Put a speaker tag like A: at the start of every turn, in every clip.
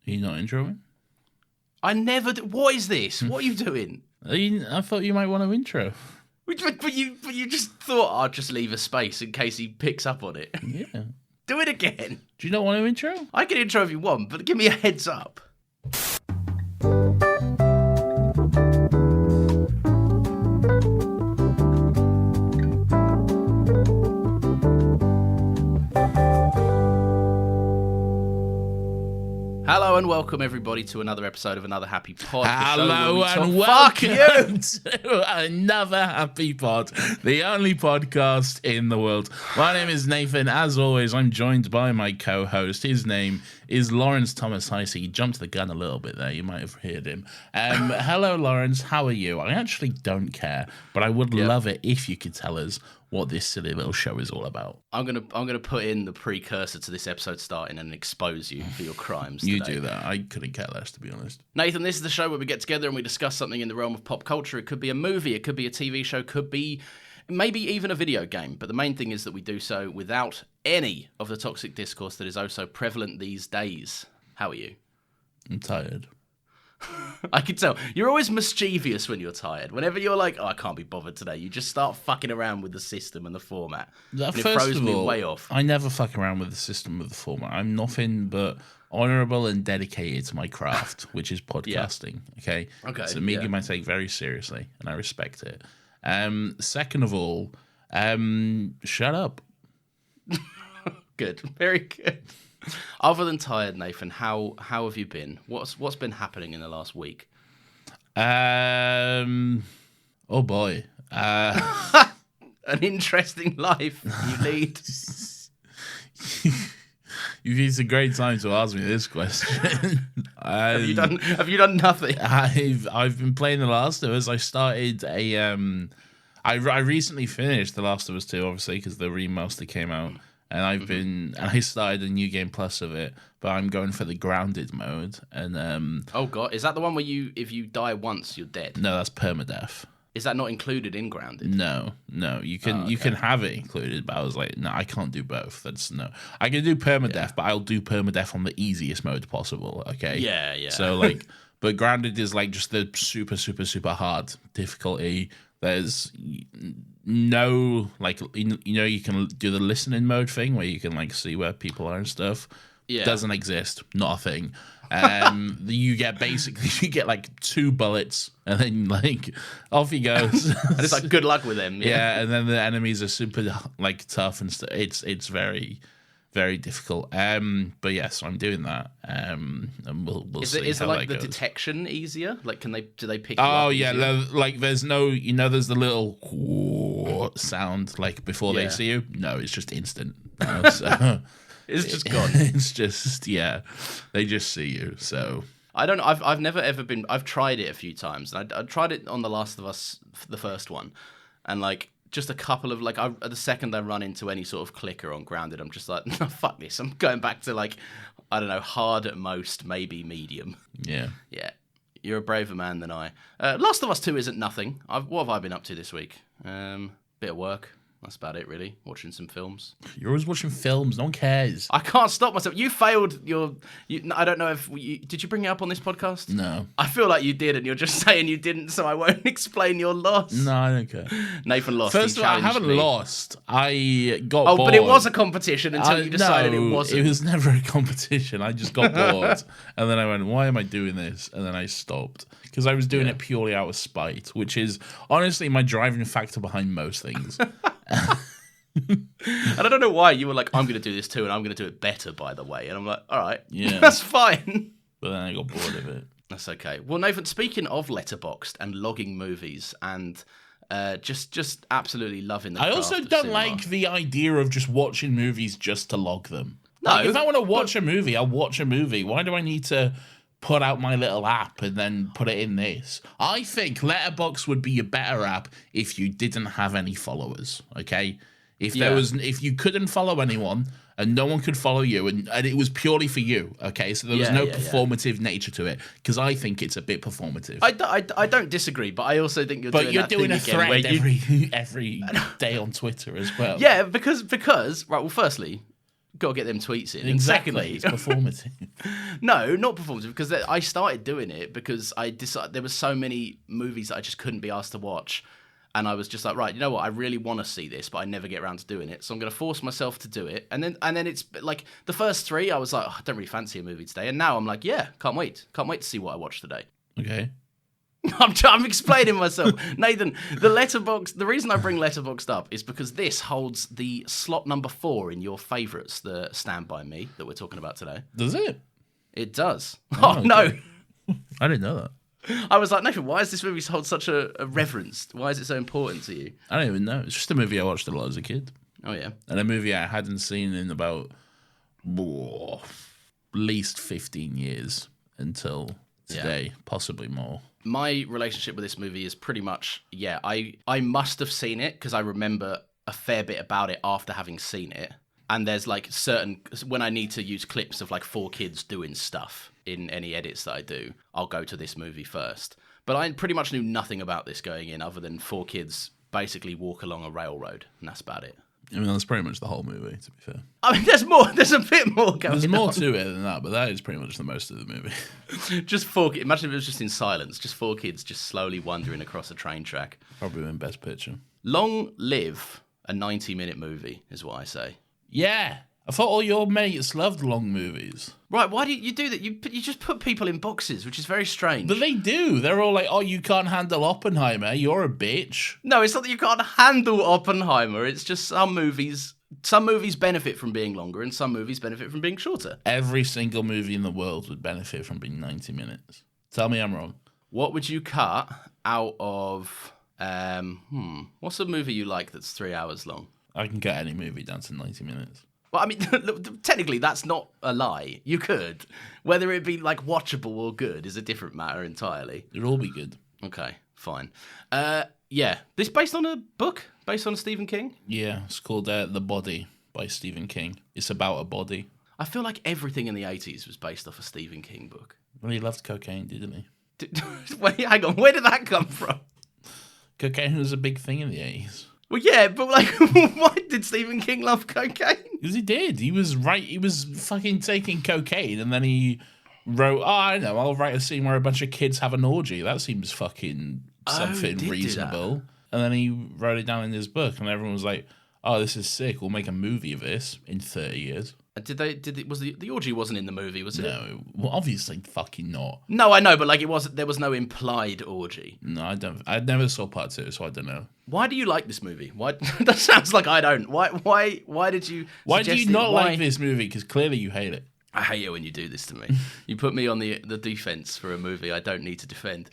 A: Are you not introing?
B: I never do. What is this? What are you doing?
A: I thought you might want to intro.
B: But you just thought I'd just leave a space in case he picks up on it.
A: Yeah.
B: Do it again.
A: Do you not want to intro?
B: I can intro if you want, but give me a heads up. Hello and welcome everybody to another episode of Another Happy Pod.
A: Hello and
B: Fuck you!
A: welcome to Another Happy Pod, the only podcast in the world. My name is Nathan. As always, I'm joined by my co-host. His name is Lawrence Thomas Heisey. He jumped the gun a little bit there. You might have heard him. Hello, Lawrence. How are you? I actually don't care, but I would love it if you could tell us what this silly little show is all about.
B: I'm gonna put in the precursor to this episode starting and expose you for your crimes today.
A: You do that. I couldn't care less, to be honest.
B: Nathan, this is the show where we get together and we discuss something in the realm of pop culture. It could be a movie, it could be a TV show, could be maybe even a video game. But the main thing is that we do so without any of the toxic discourse that is oh so prevalent these days. How are you?
A: I'm tired.
B: I can tell. You're always mischievous when you're tired. Whenever you're like, oh, I can't be bothered today, you just start fucking around with the system and the format. And it throws me way off.
A: I never fuck around with the system of the format. I'm nothing but honourable and dedicated to my craft, which is podcasting. Okay? So me give my take very seriously, and I respect it. Second of all, shut up.
B: Good. Very good. Other than tired, Nathan, how have you been? What's been happening in the last week?
A: Oh boy.
B: An interesting life you lead.
A: You've used a great time to ask me this question.
B: Have you done nothing?
A: I've been playing The Last of Us. I started I recently finished The Last of Us 2, obviously, because the remaster came out. And I started a new game plus of it, but I'm going for the grounded mode. And
B: oh god, is that the one where if you die once, you're dead?
A: No, that's permadeath.
B: Is that not included in grounded?
A: No, you can have it included, but I was like, no, I can't do both. I can do permadeath, but I'll do permadeath on the easiest mode possible. Okay.
B: Yeah.
A: So but grounded is like just the super, super, super hard difficulty. There's no, you can do the listening mode thing where you can see where people are and stuff. Yeah. Doesn't exist. Not a thing. You get 2 bullets and then off he goes.
B: And it's good luck with him.
A: Yeah, and then the enemies are super tough and stuff. It's very, very difficult. But yes, I'm doing that. And we'll see.
B: Is
A: how that
B: the
A: goes.
B: Detection easier? Do they pick?
A: Oh
B: you up
A: yeah, there's no, there's the little sound before they see you. No, it's just instant. So
B: it's just gone.
A: It's just they just see you. So
B: I don't know. I've never ever been. I've tried it a few times. And I tried it on The Last of Us, the first one, and just a couple of the second I run into any sort of clicker on grounded, I'm just like, no, fuck this. I'm going back to I don't know, hard at most, maybe medium.
A: Yeah.
B: Yeah. You're a braver man than I. Last of Us 2 isn't nothing. What have I been up to this week? Bit of work. That's about it, really. Watching some films.
A: You're always watching films. No one cares.
B: I can't stop myself. You failed I don't know if... did you bring it up on this podcast?
A: No.
B: I feel like you did, and you're just saying you didn't, so I won't explain your loss.
A: No, I don't care.
B: Nathan lost.
A: First of all, I haven't lost. I got bored.
B: Oh, but it was a competition until you decided it wasn't.
A: It was never a competition. I just got bored. And then I went, why am I doing this? And then I stopped. Because I was doing it purely out of spite, which is honestly my driving factor behind most things.
B: And I don't know why you were like, I'm going to do this too, and I'm going to do it better, by the way. And I'm like, all right, that's fine.
A: But then I got bored of it.
B: That's okay. Well, Nathan, speaking of Letterboxd and logging movies and just absolutely loving the craft.
A: I also don't like the idea of just watching movies just to log them.
B: No.
A: If I want to watch a movie, I'll watch a movie. Why do I need to put out my little app and then put it in this? I think Letterboxd would be a better app if you didn't have any followers, okay? If you couldn't follow anyone and no one could follow you and it was purely for you, okay? So there was no performative nature to it, because I think it's a bit performative.
B: I don't disagree, but I also think you're doing
A: a thread every day on Twitter as well.
B: Yeah, because right, well, firstly, got to get them tweets in.
A: Exactly.
B: And
A: It's performative.
B: no, not performative, because I started doing it because I decided there were so many movies that I just couldn't be asked to watch. And I was just like, right, you know what? I really want to see this, but I never get around to doing it. So I'm going to force myself to do it. And then it's like the first three, I was like, oh, I don't really fancy a movie today. And now I'm like, yeah, can't wait. Can't wait to see what I watch today.
A: Okay.
B: I'm explaining myself. Nathan, the reason I bring Letterboxd up is because this holds the slot number 4 in your favourites, the Stand By Me that we're talking about today.
A: Does it?
B: It does. Oh,
A: okay.
B: no.
A: I didn't know that.
B: I was like, Nathan, why is this movie hold such a reverence? Why is it so important to you?
A: I don't even know. It's just a movie I watched a lot as a kid.
B: Oh, yeah.
A: And a movie I hadn't seen in about at least 15 years until today, possibly more.
B: My relationship with this movie is pretty much, I must have seen it because I remember a fair bit about it after having seen it. And there's like when I need to use clips of like 4 kids doing stuff in any edits that I do, I'll go to this movie first. But I pretty much knew nothing about this going in other than 4 kids basically walk along a railroad, and that's about it.
A: I mean, that's pretty much the whole movie, to be fair.
B: I mean, there's a bit more going on.
A: There's more to it than that, but that is pretty much the most of the movie.
B: Just 4 kids. Imagine if it was just in silence, just 4 kids just slowly wandering across a train track.
A: Probably win Best Picture.
B: Long live a 90-minute movie, is what I say.
A: Yeah. I thought all your mates loved long movies.
B: Right, why do you do that? You just put people in boxes, which is very strange.
A: But they do. They're all like, oh, you can't handle Oppenheimer. You're a bitch.
B: No, it's not that you can't handle Oppenheimer. It's just some movies benefit from being longer and some movies benefit from being shorter.
A: Every single movie in the world would benefit from being 90 minutes. Tell me I'm wrong.
B: What would you cut out of... what's a movie you like that's 3 hours long?
A: I can cut any movie down to 90 minutes.
B: Well, I mean, technically, that's not a lie. You could. Whether it be, like, watchable or good is a different matter entirely.
A: It'd all be good.
B: Okay, fine. Yeah. This based on a book? Based on Stephen King?
A: Yeah, it's called The Body by Stephen King. It's about a body.
B: I feel like everything in the 80s was based off a Stephen King book.
A: Well, he loved cocaine, didn't he?
B: Wait, hang on. Where did that come from?
A: Cocaine was a big thing in the 80s.
B: Well, yeah, but, like, why did Stephen King love cocaine?
A: Because he did. He was fucking taking cocaine, and then he wrote, I know, I'll write a scene where a bunch of kids have an orgy. That seems fucking something reasonable. And then he wrote it down in his book, and everyone was like, oh, this is sick. We'll make a movie of this in 30 years.
B: Was the orgy wasn't in the movie, was it?
A: No, well, obviously fucking not.
B: No, I know, but like there was no implied orgy.
A: No, I never saw part 2, so I don't know.
B: Why do you like this movie? Why? That sounds like I don't. Why did you?
A: Why do you not like this movie? Because clearly you hate it.
B: I hate it when you do this to me. You put me on the defense for a movie I don't need to defend.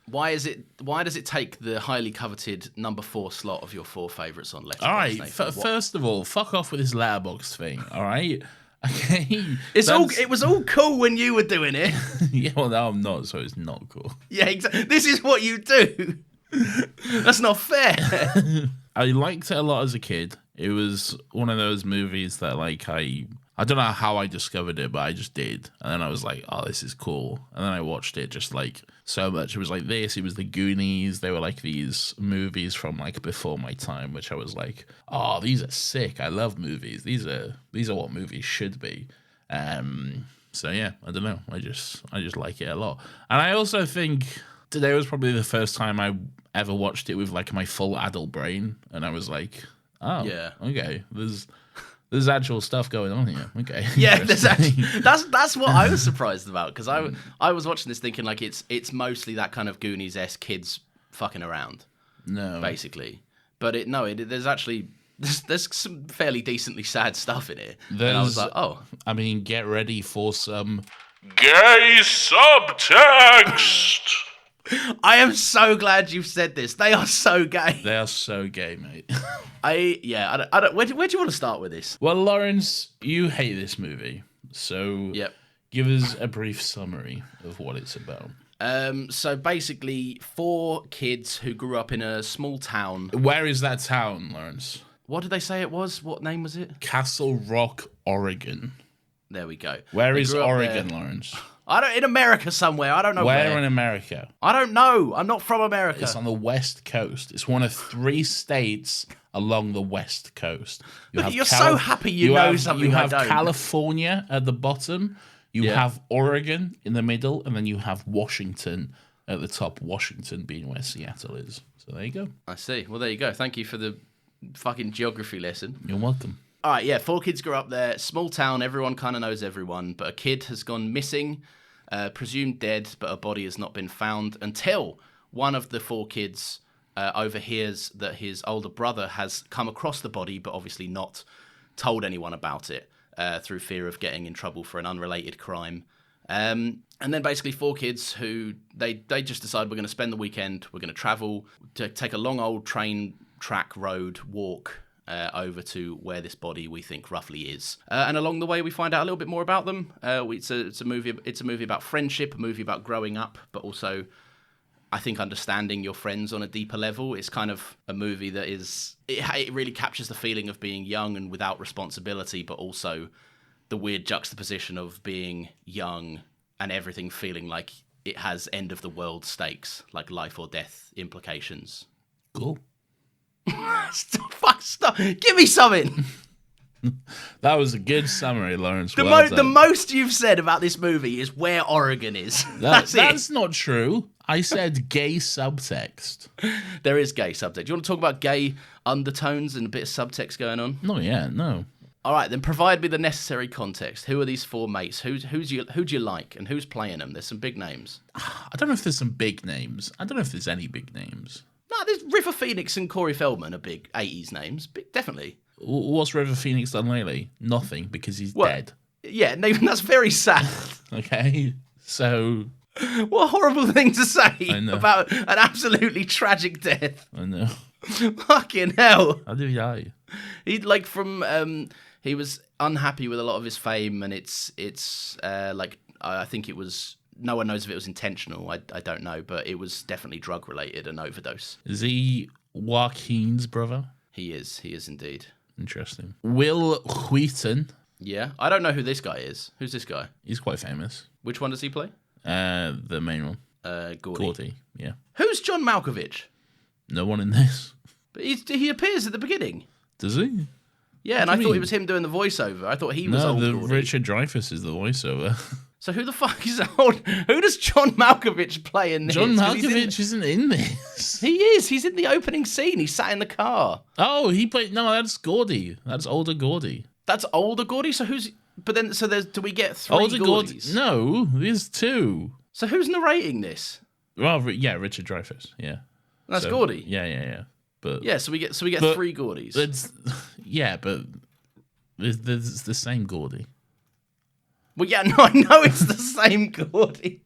B: Why does it take the highly coveted number 4 slot of your 4 favourites on Letterboxd?
A: All right, first of all, fuck off with this Letterboxd thing. All right, okay.
B: It was all cool when you were doing it.
A: Yeah, well now I'm not, so it's not cool.
B: Yeah, exactly. This is what you do. That's not fair.
A: I liked it a lot as a kid. It was one of those movies that like I don't know how I discovered it, but I just did. And then I was like, oh, this is cool. And then I watched it just like so much. It was like this. It was the Goonies. They were like these movies from like before my time, which I was like, oh, these are sick. I love movies. These are what movies should be. So yeah, I don't know. I just like it a lot. And I also think today was probably the first time I ever watched it with like my full adult brain. And I was like, oh, yeah, okay. There's actual stuff going on here. Okay.
B: Yeah, that's what I was surprised about because I was watching this thinking like it's mostly that kind of Goonies-esque kids fucking around.
A: No.
B: Basically. But there's some fairly decently sad stuff in it. And I was like, oh.
A: I mean, get ready for some gay subtext.
B: I am so glad you've said this. They are so gay.
A: They are so gay, mate.
B: I don't. Where do you want to start with this?
A: Well, Lawrence, you hate this movie, so give us a brief summary of what it's about.
B: So basically, 4 kids who grew up in a small town.
A: Where is that town, Lawrence?
B: What did they say it was? What name was it?
A: Castle Rock, Oregon.
B: There we go.
A: Where is Oregon, Lawrence?
B: In America somewhere. I don't know where.
A: Where in America?
B: I don't know. I'm not from America.
A: It's on the West Coast. It's one of 3 states along the West Coast.
B: You're so happy you know something
A: You have
B: I don't.
A: California at the bottom. You have Oregon in the middle, and then you have Washington at the top. Washington being where Seattle is. So there you go.
B: I see. Well, there you go. Thank you for the fucking geography lesson.
A: You're welcome.
B: All right, yeah, 4 kids grow up there. Small town, everyone kind of knows everyone, but a kid has gone missing, presumed dead, but a body has not been found until one of the 4 kids overhears that his older brother has come across the body, but obviously not told anyone about it through fear of getting in trouble for an unrelated crime. And then basically 4 kids who they just decide we're going to spend the weekend, we're going to travel, to take a long old train track road walk over to where this body we think roughly is. And along the way we find out a little bit more about them. It's a movie about friendship, a movie about growing up, but also I think understanding your friends on a deeper level. It's kind of a movie that it really captures the feeling of being young and without responsibility, but also the weird juxtaposition of being young and everything feeling like it has end of the world stakes, like life or death implications.
A: Cool.
B: Stop. Give me something.
A: That was a good summary, Lawrence.
B: The most you've said about this movie is where Oregon is.
A: That's not true. I said gay subtext.
B: There is gay subtext. Do you want to talk about gay undertones and a bit of subtext going on?
A: No.
B: All right, then provide me the necessary context. Who are these 4 mates? Who do you like, and who's playing them? There's some big names.
A: I don't know if there's some big names. I don't know if there's any big names.
B: No, there's River Phoenix and Corey Feldman are big 80s names. Definitely.
A: What's River Phoenix done lately? Nothing, because he's dead.
B: Yeah, that's very sad.
A: Okay, so...
B: What a horrible thing to say about an absolutely tragic death.
A: I know.
B: Fucking hell.
A: How did he die?
B: He was unhappy with a lot of his fame, and it's I think it was... No one knows if it was intentional. I don't know, but it was definitely drug related, an overdose.
A: Is he Joaquin's brother?
B: He is indeed.
A: Interesting. Will Wheaton.
B: Yeah, I don't know who this guy is. Who's this guy?
A: He's quite famous.
B: Which one does he play?
A: The main one.
B: Gordy.
A: Yeah.
B: Who's John Malkovich?
A: No one in this.
B: But he appears at the beginning.
A: Does he?
B: Yeah, and I thought it was him doing the voiceover. I thought he was old Gordy.
A: Richard Dreyfuss is the voiceover.
B: So who the fuck is old? Who does John Malkovich play in this?
A: John Malkovich isn't in this.
B: He is. He's in the opening scene. He sat in the car.
A: Oh, he played... No, that's Gordy. That's older Gordy.
B: That's older Gordy? So who's... But then, so there's... Do we get 3
A: older
B: Gordys?
A: No, there's 2.
B: So who's narrating this?
A: Well, yeah, Richard Dreyfuss, yeah.
B: That's Gordy?
A: Yeah. But...
B: Yeah, so we get 3 Gordys.
A: But there's the same Gordy.
B: Well, yeah, no, I know it's the same Gordy.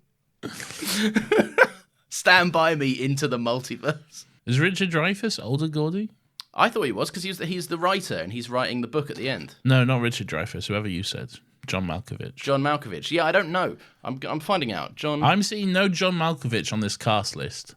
B: Stand by me into the multiverse.
A: Is Richard Dreyfuss older Gordy?
B: I thought he was, because he's the writer, and he's writing the book at the end.
A: No, not Richard Dreyfuss, whoever you said. John Malkovich.
B: John Malkovich. Yeah, I don't know. I'm finding out.
A: I'm seeing no John Malkovich on this cast list.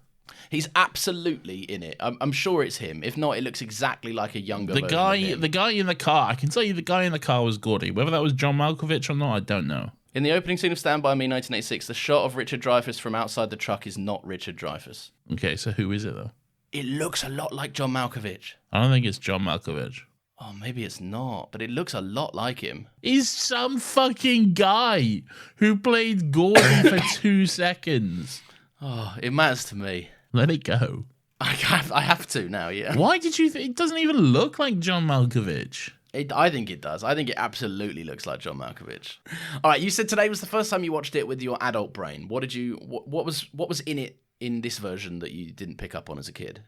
B: He's absolutely in it. I'm sure it's him. If not, it looks exactly like a younger version of him.
A: The guy in the car. I can tell you the guy in the car was Gordy. Whether that was John Malkovich or not, I don't know.
B: In the opening scene of Stand By Me 1986, the shot of Richard Dreyfuss from outside the truck is not Richard Dreyfuss.
A: Okay, so who is it, though?
B: It looks a lot like John Malkovich.
A: I don't think it's John Malkovich.
B: Oh, maybe it's not, but it looks a lot like him.
A: He's some fucking guy who played Gordy for 2 seconds.
B: Oh, it matters to me.
A: Let it go.
B: I have to now, yeah.
A: Why did you think... It doesn't even look like John Malkovich.
B: I think it does. I think it absolutely looks like John Malkovich. All right, you said today was the first time you watched it with your adult brain. What was in it in this version that you didn't pick up on as a kid?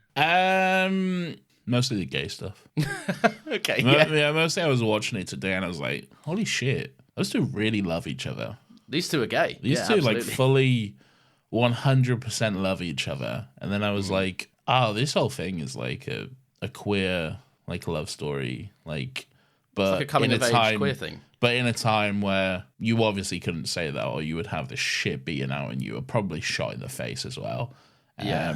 A: Mostly the gay stuff.
B: Okay, yeah.
A: Mostly I was watching it today and I was like, holy shit, those 2 really love each other.
B: These 2 are gay.
A: These 2
B: absolutely.
A: like fully 100% love each other. And then I was like, oh, this whole thing is like a queer like love story, like, but
B: it's like a coming of age queer thing.
A: But in a time where you obviously couldn't say that, or you would have the shit beaten out and you were probably shot in the face as well.
B: Yeah.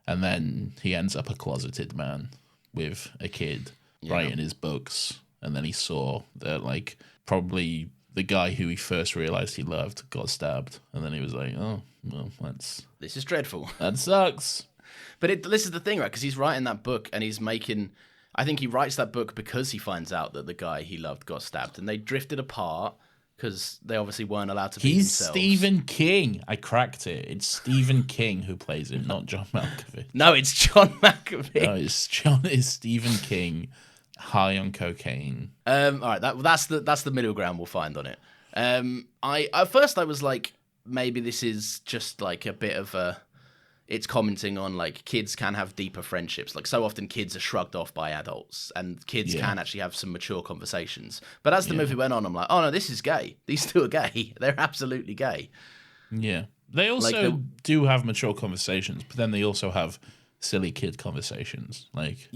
A: And then he ends up a closeted man with a kid writing his books. And then he saw that, like, probably the guy who he first realized he loved got stabbed, and then he was like, "Oh, well,
B: This is dreadful."
A: that sucks."
B: But this is the thing, right? Because he's writing that book and he's making. I think he writes that book because he finds out that the guy he loved got stabbed, and they drifted apart because they obviously weren't allowed to be
A: He's
B: themselves.
A: Stephen King. I cracked it. It's Stephen King who plays him, not John Malkovich.
B: No, it's John Malkovich.
A: No, it's Stephen King, high on cocaine.
B: All right, that's the middle ground we'll find on it. I at first I was like, maybe this is just like a bit of a. It's commenting on like kids can have deeper friendships. Like so often kids are shrugged off by adults, and kids can actually have some mature conversations. But as the movie went on, I'm like, oh no, this is gay. These two are gay. They're absolutely gay.
A: Yeah, they also do have mature conversations, but then they also have silly kid conversations. Like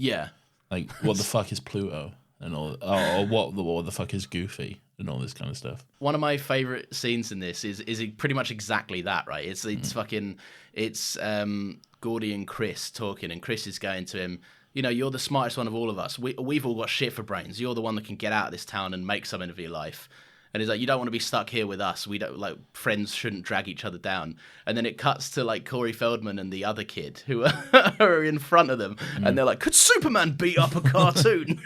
A: what the fuck is Pluto and all, or what the fuck is Goofy and all this kind of stuff.
B: One of my favorite scenes in this is pretty much exactly that, right? It's Gordy and Chris talking, and Chris is going to him, you know, you're the smartest one of all of us. We've all got shit for brains. You're the one that can get out of this town and make something of your life. And he's like, you don't want to be stuck here with us. We don't, like, friends shouldn't drag each other down. And then it cuts to, like, Corey Feldman and the other kid who are in front of them. And they're like, could Superman beat up a cartoon?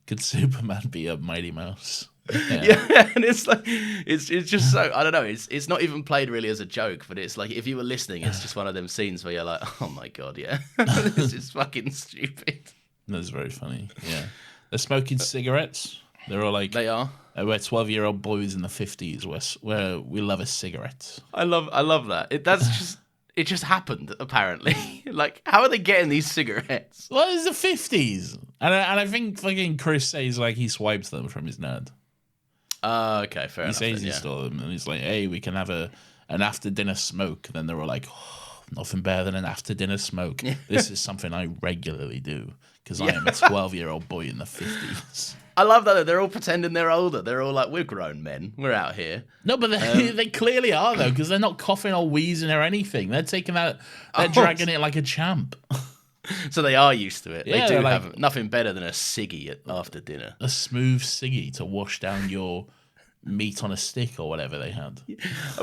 A: Could Superman beat up Mighty Mouse?
B: Yeah, and it's like it's just so, I don't know, it's not even played really as a joke, but it's like if you were listening, it's just one of them scenes where you're like, oh my god, yeah, this is fucking stupid.
A: That's very funny. Yeah, they're smoking cigarettes. They're all like,
B: they are.
A: We're 12-year-old boys in the 50s where we love a cigarette.
B: I love that. It just happened, apparently. Like, how are they getting these cigarettes?
A: Well, it's the 50s. And I think fucking Chris says, like, he swipes them from his nerd.
B: Okay, fair enough.
A: He says he stole them, and he's like, hey, we can have an after-dinner smoke. And then they were like, oh, nothing better than an after-dinner smoke. This is something I regularly do, because I am a 12-year-old boy in the 50s.
B: I love that they're all pretending they're older. They're all like, we're grown men. We're out here.
A: No, but they clearly are, though, because they're not coughing or wheezing or anything. They're taking that, they're dragging it like a champ.
B: So they are used to it.
A: Yeah,
B: they do have nothing better than a ciggy after dinner.
A: A smooth ciggy to wash down your meat on a stick or whatever they had.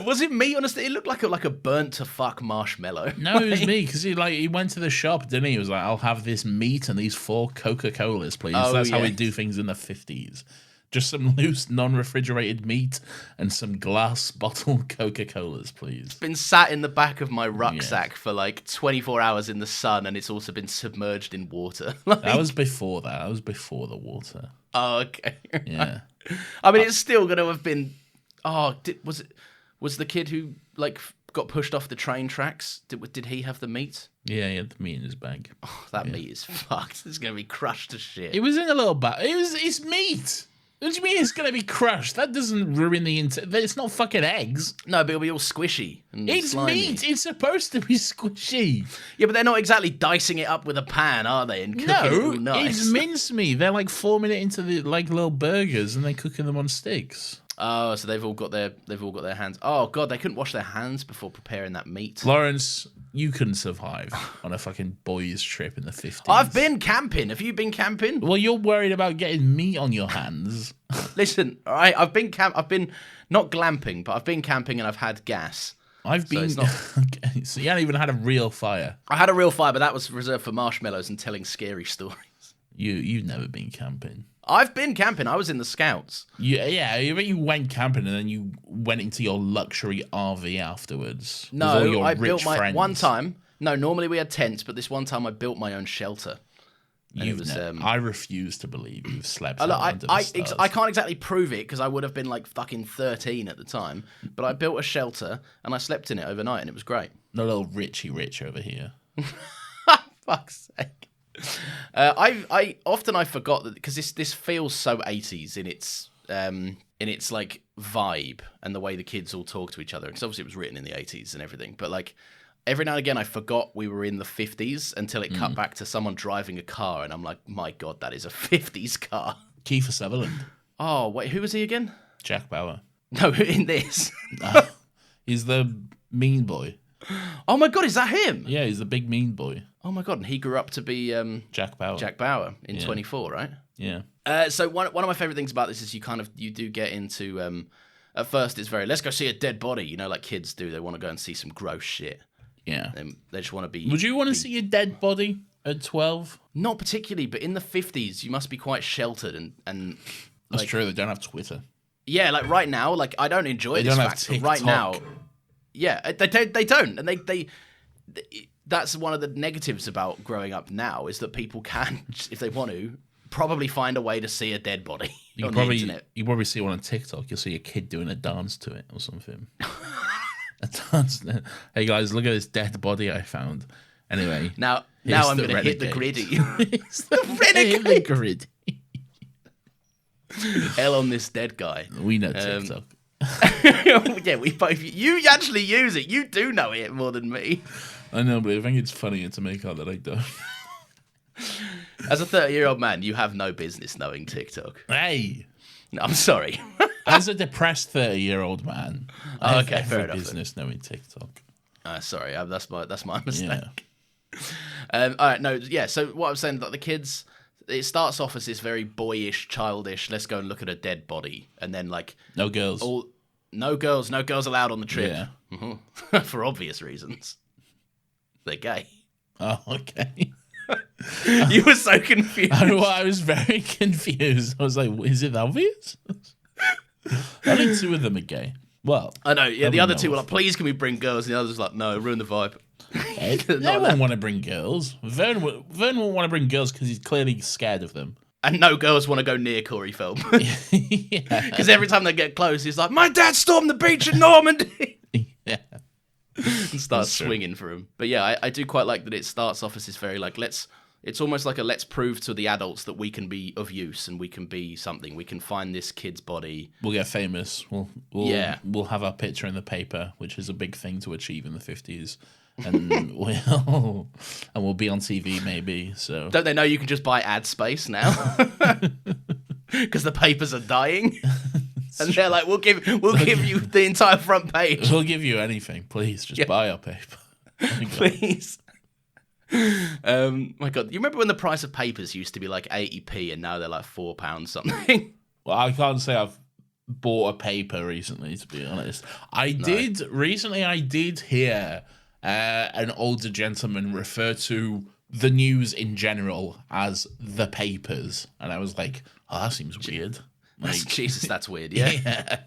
B: Was it meat on a stick? It looked like a burnt to fuck marshmallow.
A: No, it was me, because he went to the shop, didn't he? He was like, I'll have this meat and these 4 Coca-Colas, please. That's how we do things in the 50s. Just some loose, non-refrigerated meat and some glass bottle Coca-Colas, please.
B: It's been sat in the back of my rucksack for like 24 hours in the sun, and it's also been submerged in water.
A: That was before that. That was before the water.
B: Oh, okay.
A: Yeah.
B: I mean, it's still going to have been... Oh, was the kid who like got pushed off the train tracks? Did he have the meat?
A: Yeah, he had the meat in his bag.
B: Oh, that meat is fucked. It's going to be crushed to shit.
A: It was in a little bag. It's meat. What do you mean it's going to be crushed? That doesn't ruin the... It's not fucking eggs.
B: No, but it'll be all squishy and
A: It's
B: slimy.
A: meat. It's supposed to be squishy.
B: Yeah, but they're not exactly dicing it up with a pan, are they? And cooking it all nice.
A: It's mincemeat. They're like forming it into the like little burgers and they're cooking them on sticks.
B: Oh, so they've all got their hands. Oh god, they couldn't wash their hands before preparing that meat.
A: Lawrence, you couldn't survive on a fucking boys' trip in the 50s.
B: I've been camping. Have you been camping?
A: Well, you're worried about getting meat on your hands.
B: Listen, all right, I've been not glamping, but I've been camping and I've had gas.
A: I've been.
B: So,
A: Okay, so you haven't even had a real fire.
B: I had a real fire, but that was reserved for marshmallows and telling scary stories.
A: You've never been camping.
B: I've been camping. I was in the Scouts.
A: You went camping and then you went into your luxury RV afterwards.
B: No,
A: with all your
B: I
A: rich
B: built my
A: friends.
B: one time. No, normally we had tents, but this one time I built my own shelter.
A: I refuse to believe you've slept
B: Look,
A: under the stars.
B: I can't exactly prove it because I would have been like fucking 13 at the time. But I built a shelter and I slept in it overnight and it was great.
A: No little Richie Rich over here.
B: Fuck's sake. I often forgot that because this feels so 80s in its like vibe and the way the kids all talk to each other. Because obviously it was written in the 80s and everything. But like every now and again I forgot we were in the 50s until it cut back to someone driving a car and I'm like, my god, that is a 50s car.
A: Kiefer Sutherland.
B: Oh wait, who was he again?
A: Jack Bauer.
B: No, in this.
A: He's the mean boy.
B: Oh my god, is that him?
A: Yeah, he's the big mean boy.
B: Oh my god, and he grew up to be
A: Jack Bauer.
B: Jack Bauer in 24, right?
A: Yeah.
B: So one of my favorite things about this is you do get into at first it's very let's go see a dead body, you know, like kids do. They want to go and see some gross shit.
A: Yeah.
B: They just want to be.
A: Would you want to see a dead body at 12?
B: Not particularly, but in the 50s, you must be quite sheltered and
A: That's true. They don't have Twitter.
B: Yeah, like right now, like I don't enjoy
A: They
B: this
A: don't have
B: fact, but right
A: TikTok.
B: now, yeah, they don't, and they that's one of the negatives about growing up now is that people can, if they want to, probably find a way to see a dead body on the internet.
A: You probably see one on TikTok. You'll see a kid doing a dance to it or something. A dance. Hey guys, look at this dead body I found. Anyway,
B: Now I'm going to hit the griddy. It's the renegade.
A: Grid.
B: Hell on this dead guy.
A: We know TikTok.
B: Yeah, we both. You actually use it. You do know it more than me.
A: I know, but I think it's funnier to make out that I don't.
B: As a 30-year-old man, you have no business knowing TikTok.
A: Hey,
B: No, I'm sorry.
A: as a depressed 30-year-old man, I have
B: Okay, fair
A: every
B: enough,
A: business knowing TikTok.
B: Sorry, that's my mistake.
A: Yeah.
B: All right, no, yeah. So what I'm saying, like the kids, it starts off as this very boyish, childish. Let's go and look at a dead body, and then like
A: No girls.
B: no girls allowed on the trip.
A: Yeah.
B: Mhm. For obvious reasons. They're gay.
A: Oh, okay.
B: You were so confused.
A: I was very confused. I was like, is it obvious? Only two of them are gay. Well,
B: I know. Yeah, the other two were
A: know.
B: like, "Please, can we bring girls?" And the others were like, "No, ruin the vibe."
A: No one want to bring girls. Vern won't want to bring girls because he's clearly scared of them.
B: And no girls want to go near Corey Feldman
A: Yeah.
B: because every time they get close, he's like, "My dad stormed the beach in Normandy."
A: Yeah.
B: And starts
A: That's true.
B: swinging for him. But yeah, I do quite like that it starts off as this very like it's almost like a let's prove to the adults that we can be of use and we can be something. We can find this kid's body.
A: We'll get famous. We'll have our picture in the paper, which is a big thing to achieve in the 50s. And we'll be on TV maybe. So
B: Don't they know you can just buy ad space now? Because the papers are dying. And they're like, we'll give you the entire front page.
A: we'll give you anything, please. Just buy our paper.
B: Please. My God, you remember when the price of papers used to be like 80p and now they're like £4 something?
A: Well, I can't say I've bought a paper recently, to be honest. I did hear an older gentleman refer to the news in general as the papers, and I was like, "Oh, that seems weird." Like,
B: Jesus, that's weird. Yeah.
A: yeah.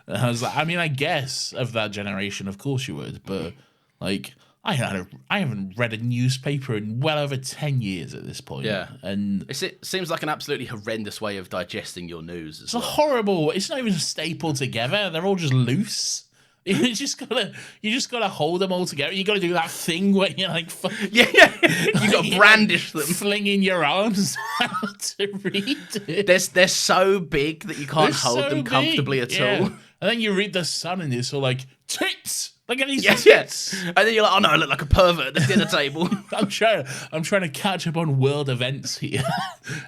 A: And I was like, I mean, I guess of that generation, of course you would, but like, I haven't read a newspaper in well over 10 years at this point.
B: Yeah.
A: And
B: It seems like an absolutely horrendous way of digesting your news as
A: it's
B: well.
A: horrible. It's not even stapled together. They're all just loose. You just gotta hold them all together. You gotta do that thing where you're like,
B: Yeah. You got to brandish them.
A: flinging your arms out to read it.
B: They're so big that you can't
A: They're
B: hold
A: so
B: them comfortably
A: big,
B: at
A: yeah.
B: all.
A: And then you read The Sun and it's all like, tits! Look at these
B: Yeah.
A: tits!
B: And then you're like, oh no, I look like a pervert at the dinner table.
A: I'm trying to catch up on world events here.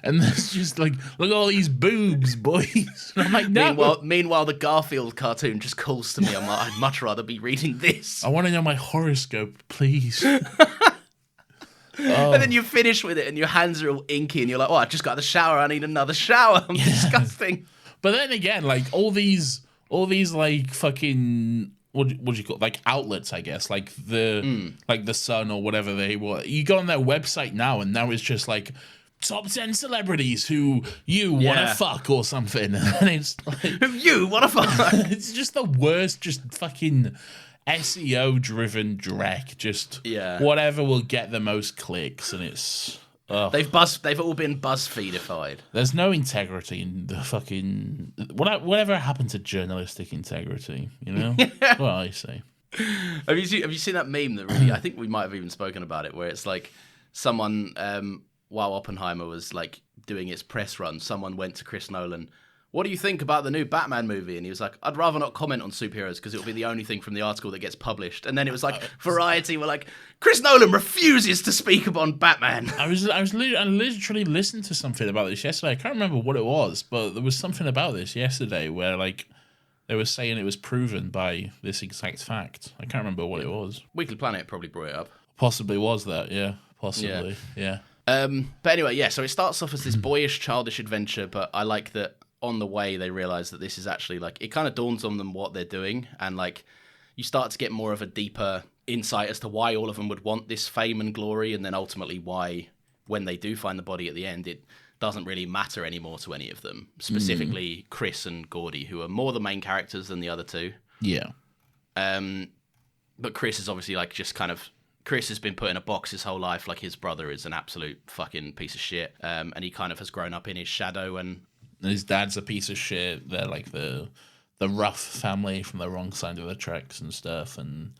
A: And there's just like, look at all these boobs, boys. And I'm like, no.
B: Meanwhile, the Garfield cartoon just calls to me. I'm like, I'd much rather be reading this.
A: I want to know my horoscope, please.
B: And then you finish with it and your hands are all inky and you're like, oh, I just got out of the shower. I need another shower. I'm disgusting.
A: But then again, like all these like fucking what do you call it? Like outlets, I guess, like the Sun or whatever they were. You go on their website now, and now it's just like top 10 celebrities who you want to fuck or something, and it's like
B: You want to fuck?
A: it's just the worst, just fucking SEO driven dreck. Just whatever will get the most clicks, and it's.
B: They've all been BuzzFeedified.
A: There's no integrity in the fucking whatever happened to journalistic integrity, you know? What I say.
B: Have you seen that meme that really? I think we might have even spoken about it, where it's like someone while Oppenheimer was like doing its press run, someone went to Chris Nolan. What do you think about the new Batman movie? And he was like, I'd rather not comment on superheroes because it'll be the only thing from the article that gets published. And then it was like, Variety were like, Chris Nolan refuses to speak upon Batman.
A: I literally listened to something about this yesterday. I can't remember what it was, but there was something about this yesterday where like they were saying it was proven by this exact fact. I can't remember what it was.
B: Weekly Planet probably brought it up.
A: Possibly was that, yeah. Possibly, yeah.
B: But anyway, yeah, so it starts off as this boyish, childish adventure, but I like that on the way they realize that this is actually, like, it kind of dawns on them what they're doing, and, like, you start to get more of a deeper insight as to why all of them would want this fame and glory, and then ultimately why, when they do find the body at the end, it doesn't really matter anymore to any of them, specifically Chris and Gordy, who are more the main characters than the other two.
A: Yeah.
B: But Chris is obviously, like, just kind of... Chris has been put in a box his whole life, like his brother is an absolute fucking piece of shit, and he kind of has grown up in his shadow, and
A: his dad's a piece of shit. They're like the rough family from the wrong side of the tracks and stuff, and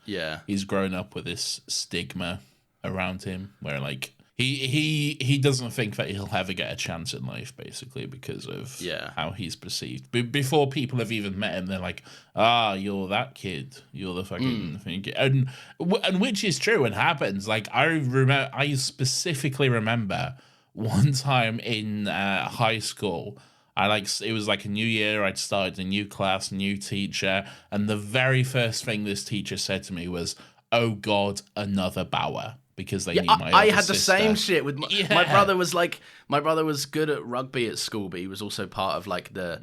A: he's grown up with this stigma around him where, like, he doesn't think that he'll ever get a chance in life, basically, because of how he's perceived. Before people have even met him, they're like, you're that kid. You're the fucking thing. And which is true and happens. Like, I specifically remember one time in high school, it was like a new year, I'd started a new class, new teacher, and the very first thing this teacher said to me was, "Oh God, another Bauer." Because they knew my
B: I had
A: sister.
B: the same shit with my brother. My brother was good at rugby at school, but he was also part of, like, the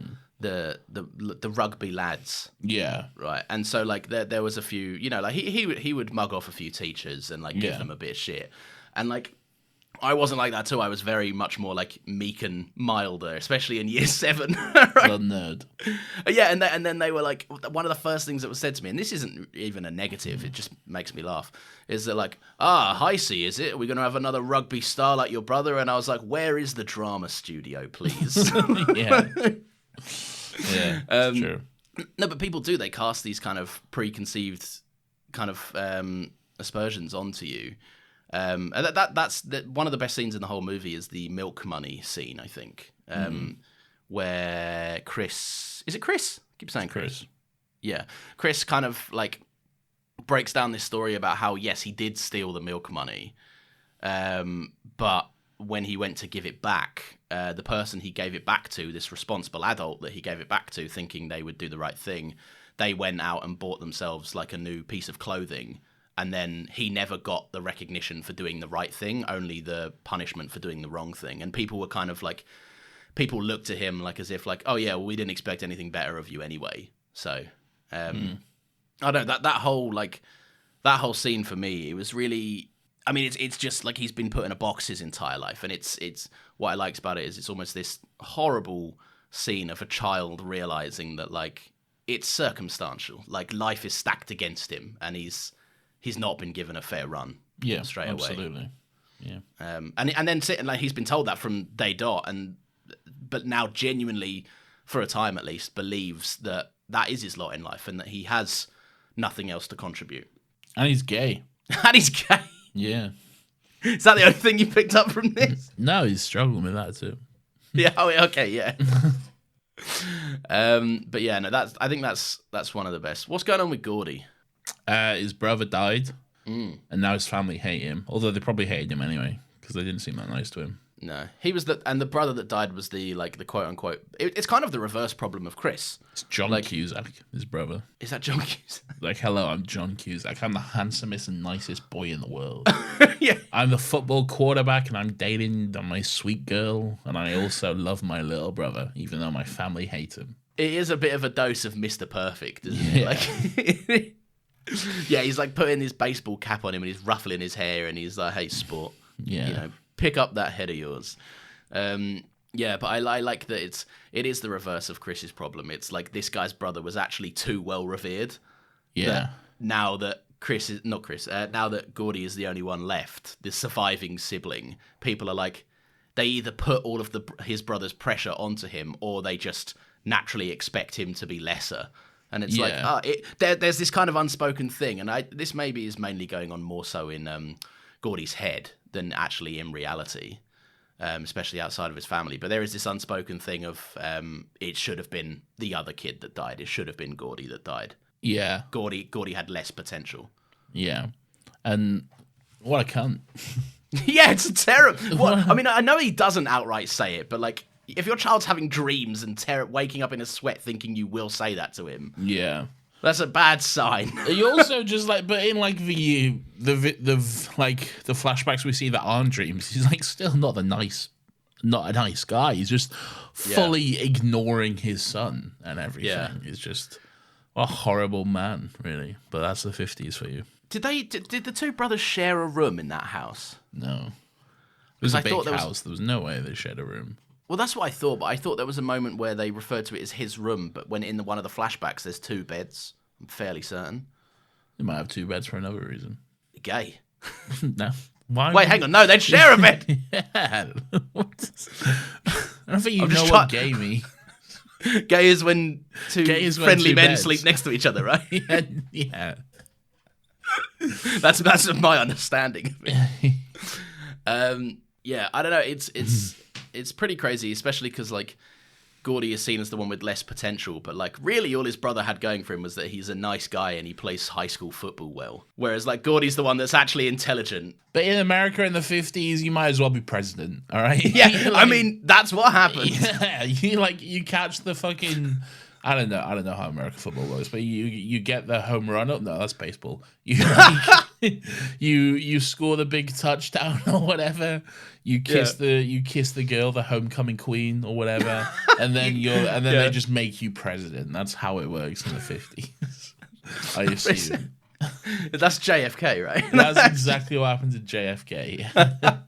B: rugby lads.
A: Yeah.
B: Right. And so, like, there was a few, you know, like he would mug off a few teachers and, like, give them a bit of shit. And, like, I wasn't like that too. I was very much more, like, meek and milder, especially in year 7. Right?
A: The nerd.
B: Yeah, and then they were like, one of the first things that was said to me, and this isn't even a negative, it just makes me laugh, is that, like, Heisey, is it? Are we going to have another rugby star like your brother? And I was like, where is the drama studio, please?
A: Yeah. Yeah, it's true.
B: No, but people do. They cast these kind of preconceived kind of aspersions onto you. And that's one of the best scenes in the whole movie is the milk money scene, I think, where Chris... Is it Chris? I keep saying Chris. Yeah. Chris kind of, like, breaks down this story about how, yes, he did steal the milk money, but when he went to give it back, the person he gave it back to, this responsible adult that he gave it back to, thinking they would do the right thing, they went out and bought themselves, like, a new piece of clothing. And then he never got the recognition for doing the right thing, only the punishment for doing the wrong thing. And people were kind of like, people looked at him like as if like, oh yeah, well, we didn't expect anything better of you anyway. So, I don't know, that whole scene for me, it was really, I mean, it's just like he's been put in a box his entire life. And it's what I liked about it is it's almost this horrible scene of a child realizing that, like, it's circumstantial. Like, life is stacked against him and he's not been given a fair run straight away.
A: Absolutely. Yeah.
B: And then sitting, like, he's been told that from day dot, but now genuinely, for a time at least, believes that is his lot in life and that he has nothing else to contribute.
A: And he's gay.
B: And he's gay.
A: Yeah.
B: Is that the only thing you picked up from this?
A: No, he's struggling with that too.
B: Yeah. Oh, okay. Yeah. But yeah, no, I think that's one of the best. What's going on with Gordy?
A: His brother died, and now his family hate him. Although they probably hated him anyway because they didn't seem that nice to him.
B: No, he was and the brother that died was the quote unquote. It's kind of the reverse problem of Chris.
A: It's John Cusack, his brother.
B: Is that John Cusack?
A: Like, hello, I'm John Cusack. I'm the handsomest and nicest boy in the world.
B: Yeah,
A: I'm the football quarterback, and I'm dating my sweet girl, and I also love my little brother, even though my family hate him.
B: It is a bit of a dose of Mr. Perfect, isn't it? Like. Yeah, he's like putting his baseball cap on him and he's ruffling his hair and he's like, "Hey, sport, pick up that head of yours." Yeah, but I like that it is the reverse of Chris's problem. It's like this guy's brother was actually too well revered.
A: Yeah.
B: Now that now that Gordy is the only one left, the surviving sibling, people are like, they either put all of his brother's pressure onto him or they just naturally expect him to be lesser. And it's there's this kind of unspoken thing, and this maybe is mainly going on more so in Gordy's head than actually in reality, especially outside of his family. But there is this unspoken thing of it should have been the other kid that died. It should have been Gordy that died.
A: Yeah.
B: Gordy had less potential.
A: Yeah. And what a cunt.
B: Yeah, it's terrible. Well, I mean, I know he doesn't outright say it, but like, if your child's having dreams and waking up in a sweat thinking you will say that to him.
A: Yeah.
B: That's a bad sign.
A: You also just like, but in like the flashbacks we see that aren't dreams, he's like still not a nice guy. He's just fully ignoring his son and everything.
B: Yeah.
A: He's just a horrible man, really. But that's the 50s for you.
B: Did the two brothers share a room in that house?
A: No. It was a big house. There was no way they shared a room.
B: Well, that's what I thought, but I thought there was a moment where they referred to it as his room, but when in one of the flashbacks there's two beds. I'm fairly certain.
A: They might have two beds for another reason.
B: Gay.
A: No. Why?
B: Wait, hang on. No, they'd share a bed.
A: Yeah. I don't think you know what gay means.
B: Gay is when friendly men
A: beds
B: sleep next to each other, right?
A: Yeah.
B: That's my understanding of it. Yeah, I don't know. It's pretty crazy, especially because like Gordy is seen as the one with less potential, but like really all his brother had going for him was that he's a nice guy and he plays high school football well. Whereas like Gordy's the one that's actually intelligent.
A: But in America in the 50s, you might as well be president, all right?
B: Yeah, like, I mean that's what happened.
A: Yeah, you catch the fucking. I don't know how American football works, but you get the home run. Oh, no, that's baseball. You score the big touchdown or whatever. You kiss the girl, the homecoming queen or whatever, and then they just make you president. That's how it works in the 50s. I assume.
B: That's JFK, right?
A: That's exactly what happened to JFK.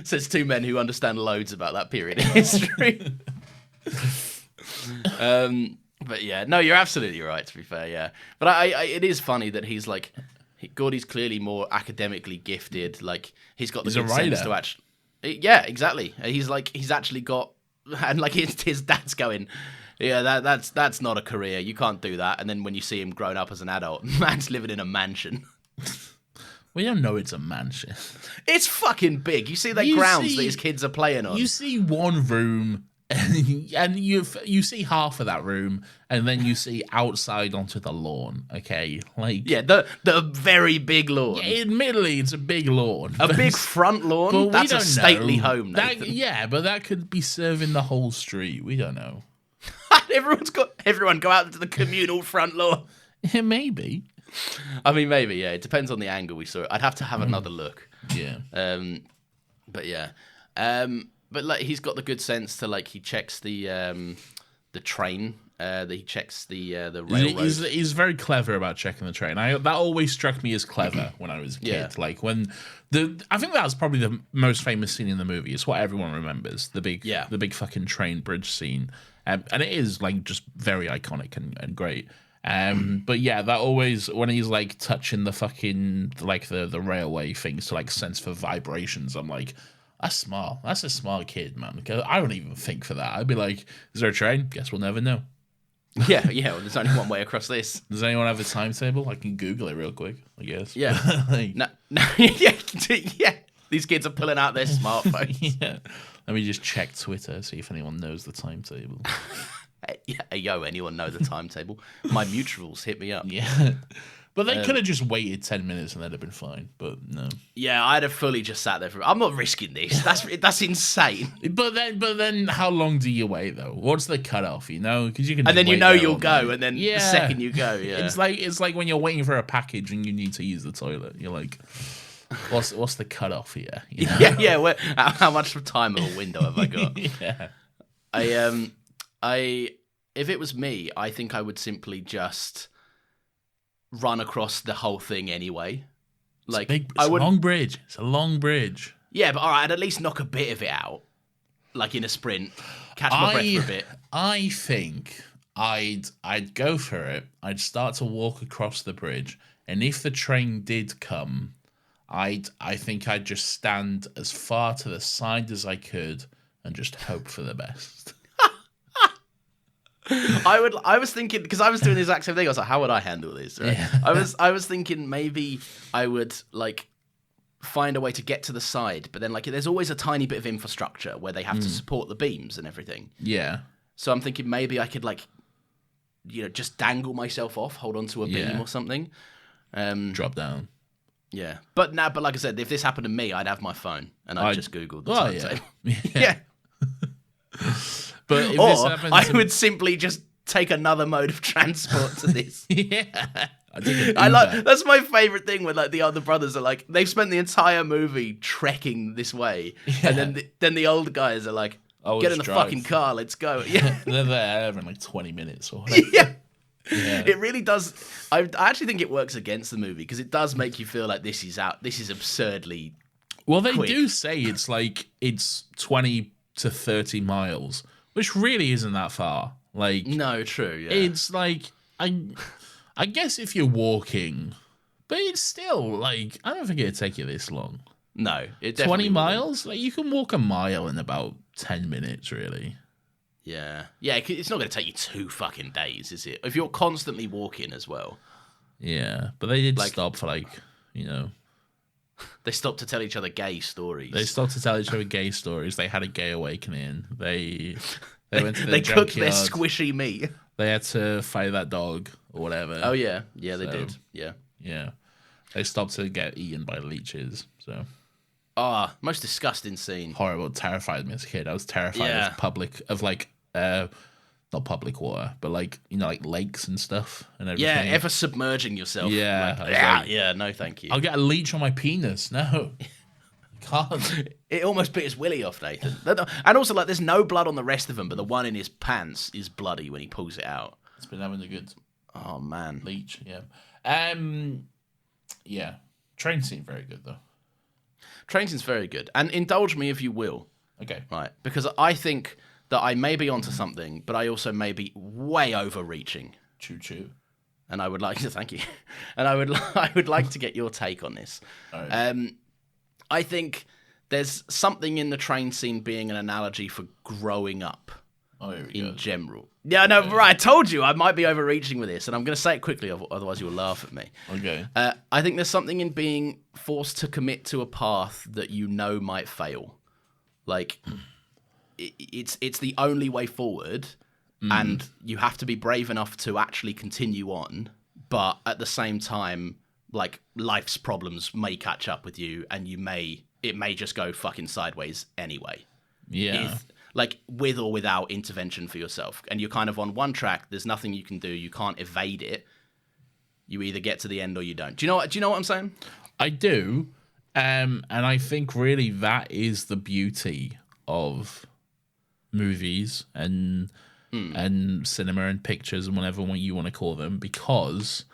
B: So it's two men who understand loads about that period in history. But yeah, no, you're absolutely right. To be fair, yeah. But I it is funny that he's like, Gordy's clearly more academically gifted. Like he's got the good sense to actually. Yeah, exactly. He's actually got, and like his dad's going, yeah, that's not a career. You can't do that. And then when you see him grown up as an adult, man's living in a mansion.
A: We don't know it's a mansion.
B: It's fucking big. You see that grounds that his kids are playing on.
A: You see one room. And you see half of that room, and then you see outside onto the lawn. Okay, like
B: the very big lawn.
A: Yeah, admittedly, it's a big lawn,
B: a big front lawn.
A: But
B: that's a stately home.
A: But that could be serving the whole street. We don't know.
B: Everyone go out into the communal front lawn.
A: Yeah, maybe.
B: I mean, maybe. Yeah, it depends on the angle we saw it. I'd have to have another look.
A: Yeah.
B: But yeah. But like he's got the good sense to like he checks the train, he checks the railroad.
A: He's very clever about checking the train. That always struck me as clever when I was a kid.
B: Yeah.
A: Like when I think that was probably the most famous scene in the movie. It's what everyone remembers. The big fucking train bridge scene, and it is like just very iconic and great. But yeah, that always when he's like touching the fucking like the railway things to like sense for vibrations, I'm like. That's smart. That's a smart kid, man. I wouldn't even think for that. I'd be like, is there a train? Guess we'll never know.
B: Yeah. Well, there's only one way across this.
A: Does anyone have a timetable? I can Google it real quick, I guess.
B: Yeah. No, yeah. These kids are pulling out their smartphones.
A: Yeah. Let me just check Twitter, see if anyone knows the timetable.
B: Hey, yo, anyone know the timetable? My mutuals hit me up.
A: Yeah. But they could have just waited 10 minutes and they'd have been fine. But no.
B: Yeah, I'd have fully just sat there I'm not risking this. That's insane.
A: But then, how long do you wait though? What's the cutoff? You know, because you can.
B: And then you'll go, and then the second you go, yeah.
A: It's like when you're waiting for a package and you need to use the toilet. You're like, what's the cutoff here? You know?
B: Yeah. How much time of a window have I got?
A: Yeah.
B: If it was me, I think I would simply just run across the whole thing anyway. Like
A: it's a long bridge. It's a long bridge.
B: Yeah, but all right, I'd at least knock a bit of it out, like in a sprint. Catch my breath for a bit.
A: I think I'd go for it. I'd start to walk across the bridge, and if the train did come, I think I'd just stand as far to the side as I could and just hope for the best.
B: I was thinking, because I was doing the exact same thing. I was like, how would I handle this? Right? Yeah. I was thinking maybe I would like find a way to get to the side, but then like there's always a tiny bit of infrastructure where they have to support the beams and everything.
A: Yeah.
B: So I'm thinking maybe I could like, just dangle myself off, hold onto a beam or something.
A: Drop down.
B: Yeah. But like I said, if this happened to me, I'd have my phone and I'd just Google the timetable.
A: Yeah.
B: Yeah.
A: But if
B: or
A: this happens
B: I would simply just take another mode of transport to this.
A: Yeah.
B: I like that's my favorite thing when like the other brothers are like they've spent the entire movie trekking this way, and then the old guys are like, get in the fucking car, let's go. Yeah,
A: they're there in like 20 minutes or whatever.
B: Yeah. It really does. I actually think it works against the movie because it does make you feel like this is absurdly.
A: Well, they
B: quick.
A: do say it's 20 to 30 miles, which really isn't that far. Like,
B: no, true. Yeah,
A: it's like I guess if you're walking, but it's still like I don't think it'd take you this long.
B: No, it
A: 20 miles. Like you can walk a mile in about 10 minutes, really.
B: Yeah. It's not going to take you 2 fucking days, is it? If you're constantly walking as well.
A: Yeah, but they did stop for
B: They stopped to tell each other gay stories.
A: They stopped to tell each other gay stories. They had a gay awakening. They went to the
B: They cooked their
A: junkyard.
B: squishy meat.
A: They had to fight that dog or whatever.
B: Oh yeah, they did.
A: Yeah. They stopped to get eaten by leeches. So
B: most disgusting scene.
A: horrible, terrified me as a kid. I was terrified not public water, but like lakes and stuff and everything.
B: Yeah, ever submerging yourself.
A: Yeah,
B: no, thank you.
A: I'll get a leech on my penis. No, can't.
B: It almost bit his willy off, Nathan. And also, like, there's no blood on the rest of them, but the one in his pants is bloody when he pulls it out.
A: It's been having a good.
B: Oh man,
A: leech. Yeah. Yeah. Train scene very good though.
B: Train scene's very good, and indulge me if you will.
A: Okay.
B: Right, because I think that I may be onto something, but I also may be way overreaching.
A: Choo choo.
B: And I would like to thank you, and I would like to get your take on this.
A: All right.
B: I think there's something in the train scene being an analogy for growing up in general. Yeah, no, right. I told you I might be overreaching with this, and I'm going to say it quickly, otherwise you'll laugh at me.
A: Okay.
B: I think there's something in being forced to commit to a path that you know might fail. Like, it's the only way forward, and you have to be brave enough to actually continue on, but at the same time, like, life's problems may catch up with you, and it may just go fucking sideways anyway.
A: Yeah.
B: Like, with or without intervention for yourself. And you're kind of on one track, there's nothing you can do, you can't evade it. You either get to the end or you don't. Do you know what I'm saying?
A: I do. And I think really that is the beauty of movies and cinema and pictures and whatever you want to call them, because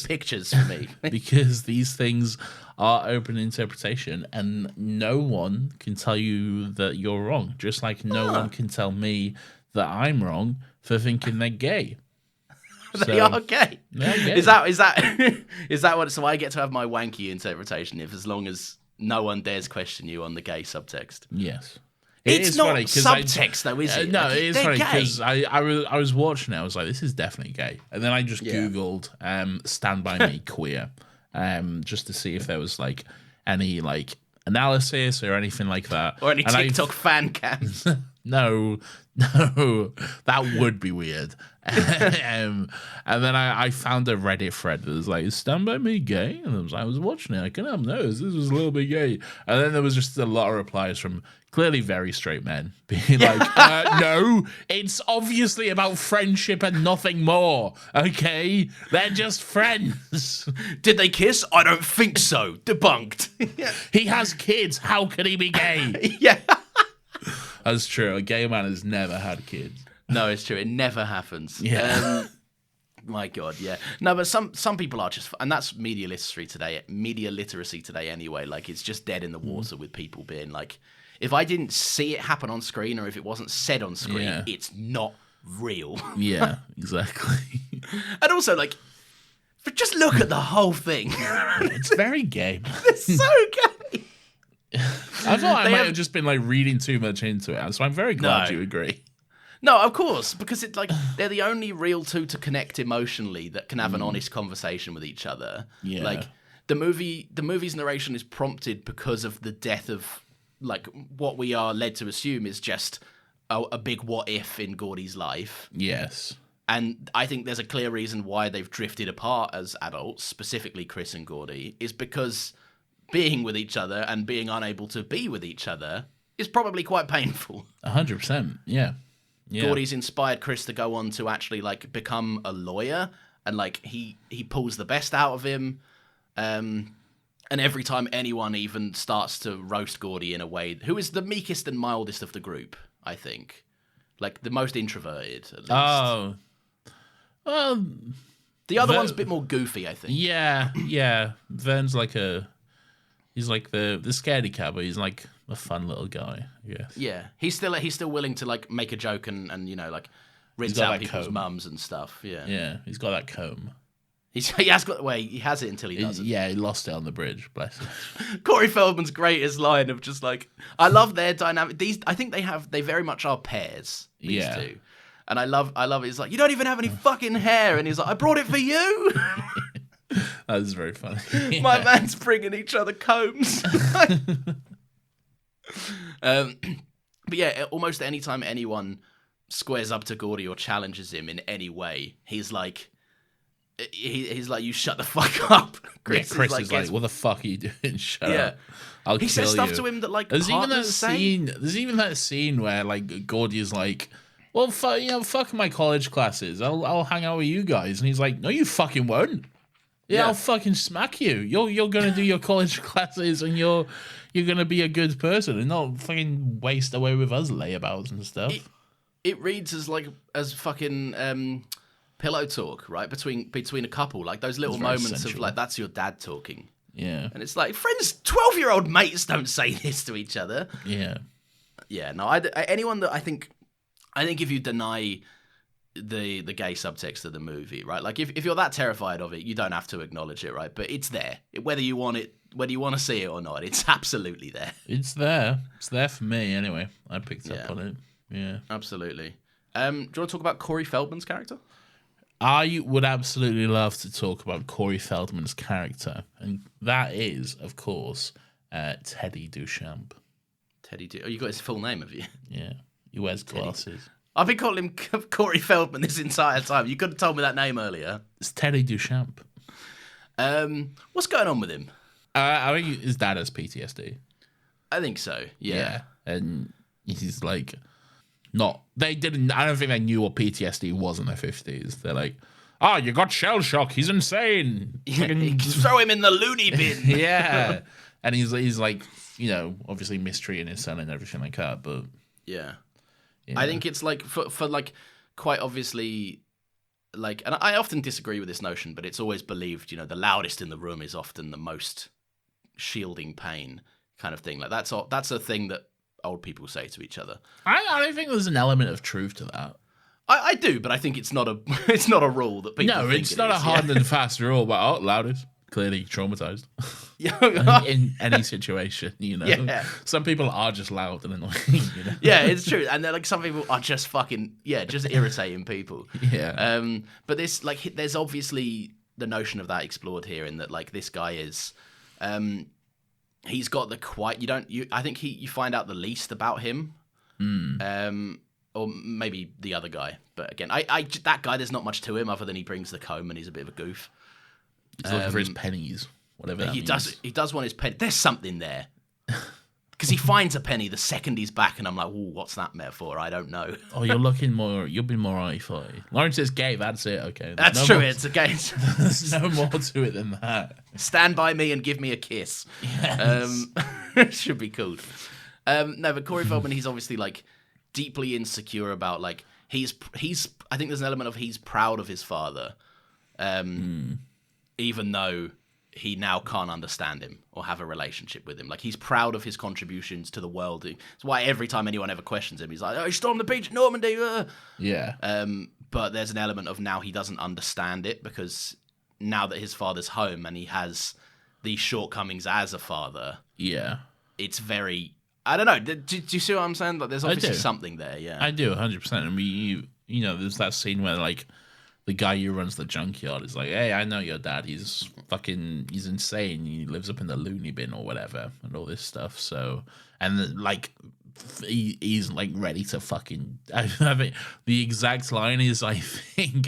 B: pictures for me.
A: because these things are open interpretation and no one can tell you that you're wrong, just like no one can tell me that I'm wrong for thinking they're gay.
B: They are gay.
A: They're gay.
B: Is that what? So I get to have my wanky interpretation as long as no one dares question you on the gay subtext.
A: Yes.
B: It's not subtext, though, is it?
A: No,
B: like,
A: it is funny because I was watching it. I was like, this is definitely gay. And then I just Googled Stand By Me queer just to see if there was like any like analysis or anything like that.
B: Or any TikTok fan cams.
A: No, that would be weird. And then I found a Reddit thread that was like, "Is Stand By Me gay?" And I was watching it. I couldn't help notice this was a little bit gay. And then there was just a lot of replies from clearly very straight men being like, "No, it's obviously about friendship and nothing more. Okay, they're just friends."
B: Did they kiss? I don't think so. Debunked.
A: He has kids. How could he be gay?
B: Yeah.
A: That's true. A gay man has never had kids.
B: No, it's true. It never happens.
A: Yeah.
B: My God, yeah. No, but some people are just, and that's media literacy today anyway. Like, it's just dead in the water with people being like, if I didn't see it happen on screen or if it wasn't said on screen, it's not real.
A: Yeah, exactly.
B: And also, like, just look at the whole thing.
A: It's very gay.
B: It's so gay.
A: I thought I might have just been like reading too much into it, so I'm very glad you agree.
B: No, of course, because it's like they're the only real two to connect emotionally that can have an honest conversation with each other.
A: Yeah.
B: Like the movie's narration is prompted because of the death of like what we are led to assume is just a big what if in Gordy's life.
A: Yes.
B: And I think there's a clear reason why they've drifted apart as adults, specifically Chris and Gordy, is because being with each other and being unable to be with each other is probably quite painful.
A: 100%. Yeah. Yeah.
B: Gordy's inspired Chris to go on to actually like become a lawyer, and like he pulls the best out of him. And every time anyone even starts to roast Gordy in a way, who is the meekest and mildest of the group, I think, like the most introverted at least.
A: Oh, well,
B: the other one's a bit more goofy, I think.
A: Yeah. Vern's like he's like the scaredy cat, but he's like a fun little guy.
B: Yeah, he's still willing to like make a joke and you know like rinse out people's mums and stuff. Yeah,
A: he's got that comb.
B: He has it until he doesn't.
A: Yeah, he lost it on the bridge. Bless him.
B: Corey Feldman's greatest line of just like, I love their dynamic. I think they very much are pairs. These two, and I love it. It's like, you don't even have any fucking hair, and he's like, I brought it for you.
A: That was very funny.
B: My man's bringing each other combs. But yeah, almost anytime anyone squares up to Gordy or challenges him in any way, he's like, you shut the fuck up.
A: Chris is like, what the fuck are you doing? Shut up. I'll kill you.
B: He says stuff to him that like
A: there's even that scene where like Gordy is like, well, fuck my college classes. I'll hang out with you guys. And he's like, no, you fucking won't. Yeah, I'll fucking smack you. You're gonna do your college classes and you're gonna be a good person and not fucking waste away with us layabouts and stuff.
B: It reads as fucking pillow talk, right? Between a couple, like those little moments of like, that's your dad talking.
A: Yeah.
B: And it's like, friends, 12-year-old mates don't say this to each other.
A: Yeah.
B: Yeah, no, anyone that I think if you deny the gay subtext of the movie, right? Like if you're that terrified of it, you don't have to acknowledge it, right? But it's there. Whether you want to see it or not, it's absolutely there.
A: It's there. It's there for me anyway. I picked up on it. Yeah.
B: Absolutely. Do you want to talk about Corey Feldman's character?
A: I would absolutely love to talk about Corey Feldman's character, and that is, of course, Teddy Duchamp.
B: Oh, you got his full name, have you?
A: Yeah. He wears glasses.
B: I've been calling him Corey Feldman this entire time. You could have told me that name earlier.
A: It's Teddy Duchamp.
B: What's going on with him?
A: I think his dad has PTSD.
B: I think so. Yeah.
A: And he's like, not. They didn't. I don't think they knew what PTSD was in their 50s. They're like, oh, you got shell shock. He's insane.
B: Throw him in the loony bin.
A: Yeah. And he's like, obviously mistreating his son and everything like that. But
B: yeah. I think it's like for like quite obviously like, and I often disagree with this notion, but it's always believed, the loudest in the room is often the most shielding pain kind of thing. Like that's a thing that old people say to each other.
A: I don't think there's an element of truth to that.
B: I do, but I think it's not a rule that people.
A: No,
B: think
A: it's not a hard and fast rule. But loudest, clearly traumatized. In any situation,
B: Yeah.
A: Some people are just loud and annoying.
B: Yeah, it's true, and they're like, some people are just fucking just irritating people.
A: Yeah.
B: But this there's obviously the notion of that explored here, in that like this guy is, he's got the I think you find out the least about him. Or maybe the other guy, but again, that guy, there's not much to him other than he brings the comb and he's a bit of a goof.
A: He's looking for his pennies, whatever that means.
B: He does want his penny. There's something there. Because he finds a penny the second he's back, and I'm like, ooh, what's that metaphor? I don't know.
A: Oh, you'll be more eye-fi. Lawrence is gay, that's it, okay.
B: That's true, it's a gay.
A: There's no more to it than that.
B: Stand by me and give me a kiss.
A: Yes.
B: Should be cool. No, but Corey Feldman, he's obviously like deeply insecure about like, he's I think there's an element of he's proud of his father. Even though he now can't understand him or have a relationship with him. Like, he's proud of his contributions to the world. It's why every time anyone ever questions him, he's like, oh, he stormed the beach at Normandy.
A: Yeah.
B: But there's an element of now he doesn't understand it, because now that his father's home and he has these shortcomings as a father.
A: Yeah.
B: It's very... I don't know. Do you see what I'm saying? Like, there's obviously something there, yeah.
A: I do, 100%. And there's that scene where, like, the guy who runs the junkyard is like, hey, I know your dad. He's insane. He lives up in the loony bin or whatever and all this stuff. So, and like, he's like ready to fucking. I think the exact line is, I think,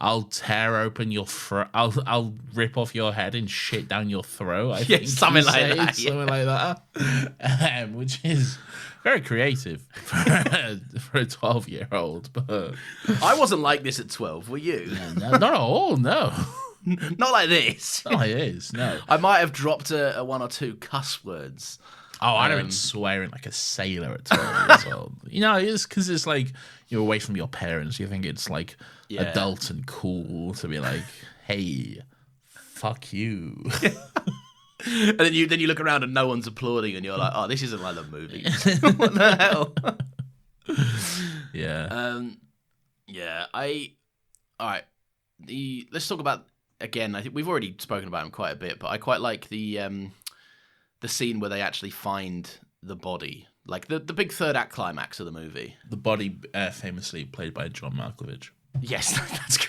A: I'll tear open your throat. I'll rip off your head and shit down your throat. I think
B: something like that.
A: Something like that. Which is very creative for a 12-year-old. But
B: I wasn't like this at 12. Were you?
A: no, not at all. No.
B: Not like this.
A: Not like this. No.
B: I might have dropped a one or two cuss words.
A: Oh, I'd have been swearing like a sailor at 12 years old. You know, it's because it's like you're away from your parents. You think it's like adult and cool to be like, hey, fuck you.
B: And then you look around and no one's applauding, and you're like, oh, this isn't like the movie. What the hell?
A: Yeah.
B: All right. Let's talk about, again, I think we've already spoken about him quite a bit, but I quite like the scene where they actually find the body, like the big third act climax of the movie.
A: The body famously played by John Malkovich.
B: Yes, that's great.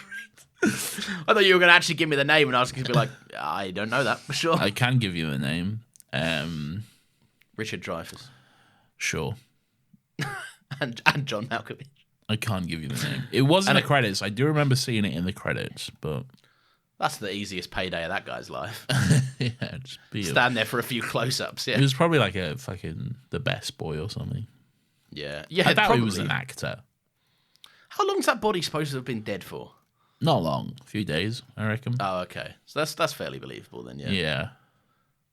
B: I thought you were going to actually give me the name, and I was going to be like, I don't know that for sure.
A: I can give you the name.
B: Richard Dreyfuss.
A: Sure.
B: and John Malkovich.
A: I can't give you the name. It was in the credits. I do remember seeing it in the credits, but...
B: That's the easiest payday of that guy's life.
A: Yeah, just
B: stand there for a few close-ups. Yeah,
A: he was probably like a fucking the best boy or something.
B: Yeah.
A: I thought
B: probably.
A: he was an actor.
B: How long's that body supposed to have been dead for?
A: Not long, a few days, I reckon.
B: Oh, okay. So that's fairly believable then. Yeah.
A: Yeah.